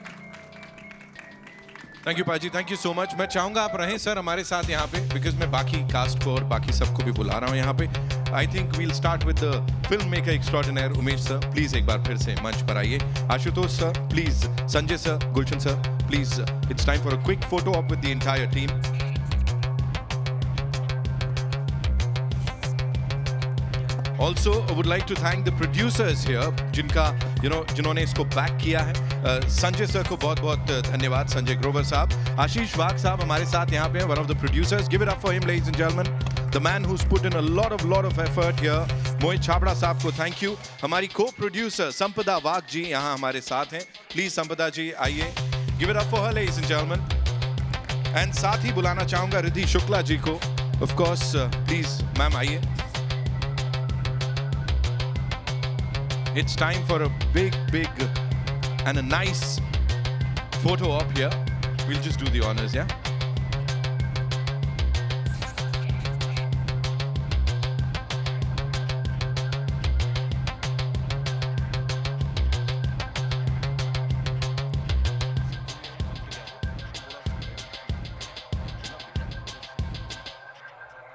थैंक यू पाजी, थैंक यू सो मच। मैं चाहूंगा आप रहें सर हमारे साथ यहाँ पे, बिकॉज मैं बाकी कास्ट को और बाकी सबको भी बुला रहा हूँ यहाँ पे। I think we'll start with the film maker extraordinary Umesh sir, please एक बार फिर से मंच पर आइए। Ashutosh sir please, Sanjay sir, Gulshan sir please, it's time for a quick photo op with the entire team. Also, I would like to thank the producers here, जिनका जिन्होंने इसको बैक किया है। संजय सर को बहुत बहुत धन्यवाद, संजय ग्रोवर साहब। आशीष वाघ साहब हमारे साथ यहाँ पे हैं, one of the producers. Give it up for him, ladies and gentlemen. The man who's put in a lot of effort here. मोहित छाबड़ा साहब को थैंक यू। हमारी co-producer संपदा वाघ जी यहाँ हमारे साथ हैं। प्लीज संपदा जी आइए। Give it up for her, ladies and gentlemen. And साथ ही बुलाना चाहूँगा रिद्धि शुक्ला जी को। Of course, please मैम आइए। It's time for a big and a nice photo op here. We'll just do the honors, yeah?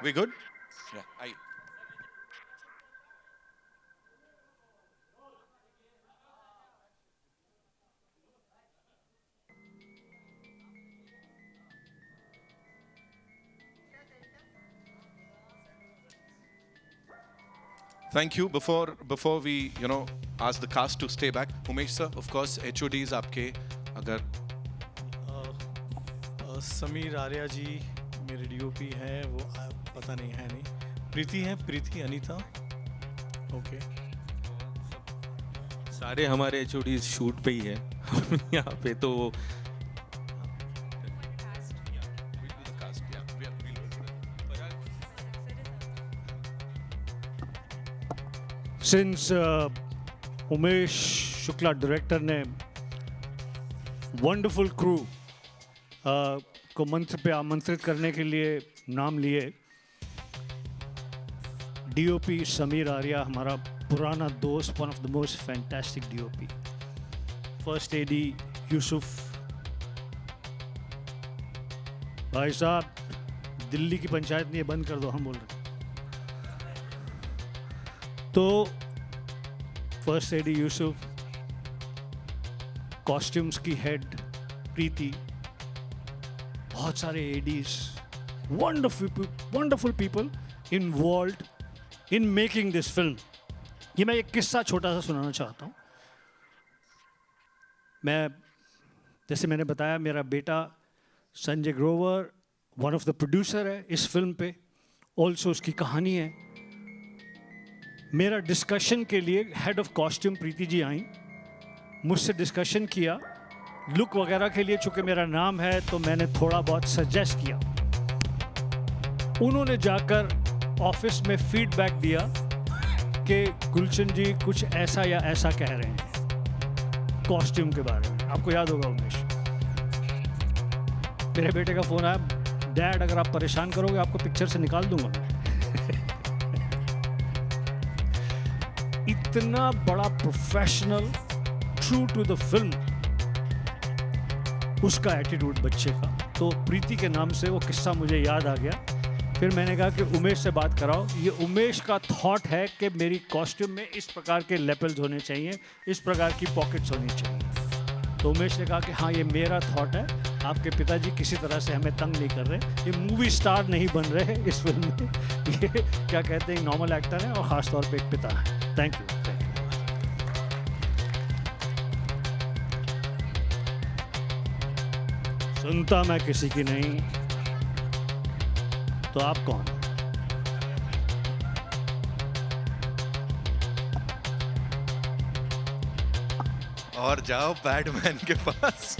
We good? Yeah. Thank you. Before we ask the cast to stay back, Umesh sir, of course, HODs आपके अगर समीर आर्या जी मेरे DOP हैं, वो पता नहीं है नहीं, प्रीति है, प्रीति अनीता, ओके। सारे हमारे एचओडी शूट पे ही है यहाँ पे तो सिंस उमेश शुक्ला डायरेक्टर ने वंडरफुल क्रू को मंच पे आमंत्रित करने के लिए नाम लिए, डीओपी समीर आर्या हमारा पुराना दोस्त, one of the most fantastic DOP, first AD Yusuf भाई साहब, दिल्ली की पंचायत नहीं है, बंद कर दो, हम बोल रहे हैं। तो फर्स्ट एडी यूसुफ, कॉस्ट्यूम्स की हेड प्रीति, बहुत सारे ADs, wonderful people involved in making this film. ये मैं एक किस्सा छोटा सा सुनाना चाहता हूँ। मैं जैसे मैंने बताया, मेरा बेटा Sanjay Grover one of the producer है इस फिल्म पे, ऑल्सो उसकी कहानी है। मेरा डिस्कशन के लिए head of costume Preeti ji आई, मुझसे डिस्कशन किया लुक वगैरह के लिए, चूँकि मेरा नाम है तो मैंने थोड़ा बहुत सजेस्ट किया। उन्होंने जाकर ऑफिस में फीडबैक दिया कि गुलशन जी कुछ ऐसा या ऐसा कह रहे हैं कॉस्ट्यूम के बारे में। आपको याद होगा उमेश, मेरे बेटे का फ़ोन आया, डैड अगर आप परेशान करोगे आपको पिक्चर से निकाल दूंगा मैं। इतना बड़ा professional, true to the film उसका एटीट्यूड बच्चे का। तो प्रीति के नाम से वो किस्सा मुझे याद आ गया। फिर मैंने कहा कि उमेश से बात कराओ, ये उमेश का थॉट है कि मेरी कॉस्ट्यूम में इस प्रकार के लेपल्स होने चाहिए, इस प्रकार की पॉकेट्स होनी चाहिए। तो उमेश ने कहा कि हाँ ये मेरा थॉट है, आपके पिताजी किसी तरह से हमें तंग नहीं कर रहे, ये मूवी स्टार नहीं बन रहे हैं इस फिल्म में, ये क्या कहते हैं नॉर्मल एक्टर है और ख़ास तौर पे एक पिता है। Thank you. सुनता मैं किसी की नहीं, तो आप कौन? और जाओ बैटमैन के पास।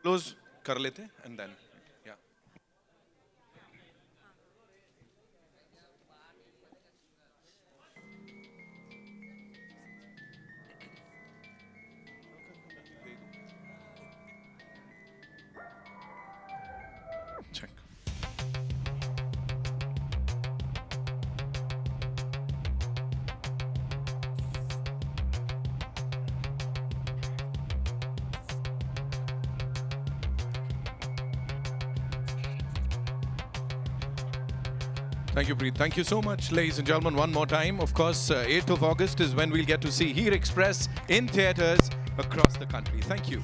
क्लोज कर लेते एंड देन या check. Thank you, Preet. Thank you so much, ladies and gentlemen. One more time, of course, 8th of August is when we'll get to see Heer Express in theatres across the country. Thank you.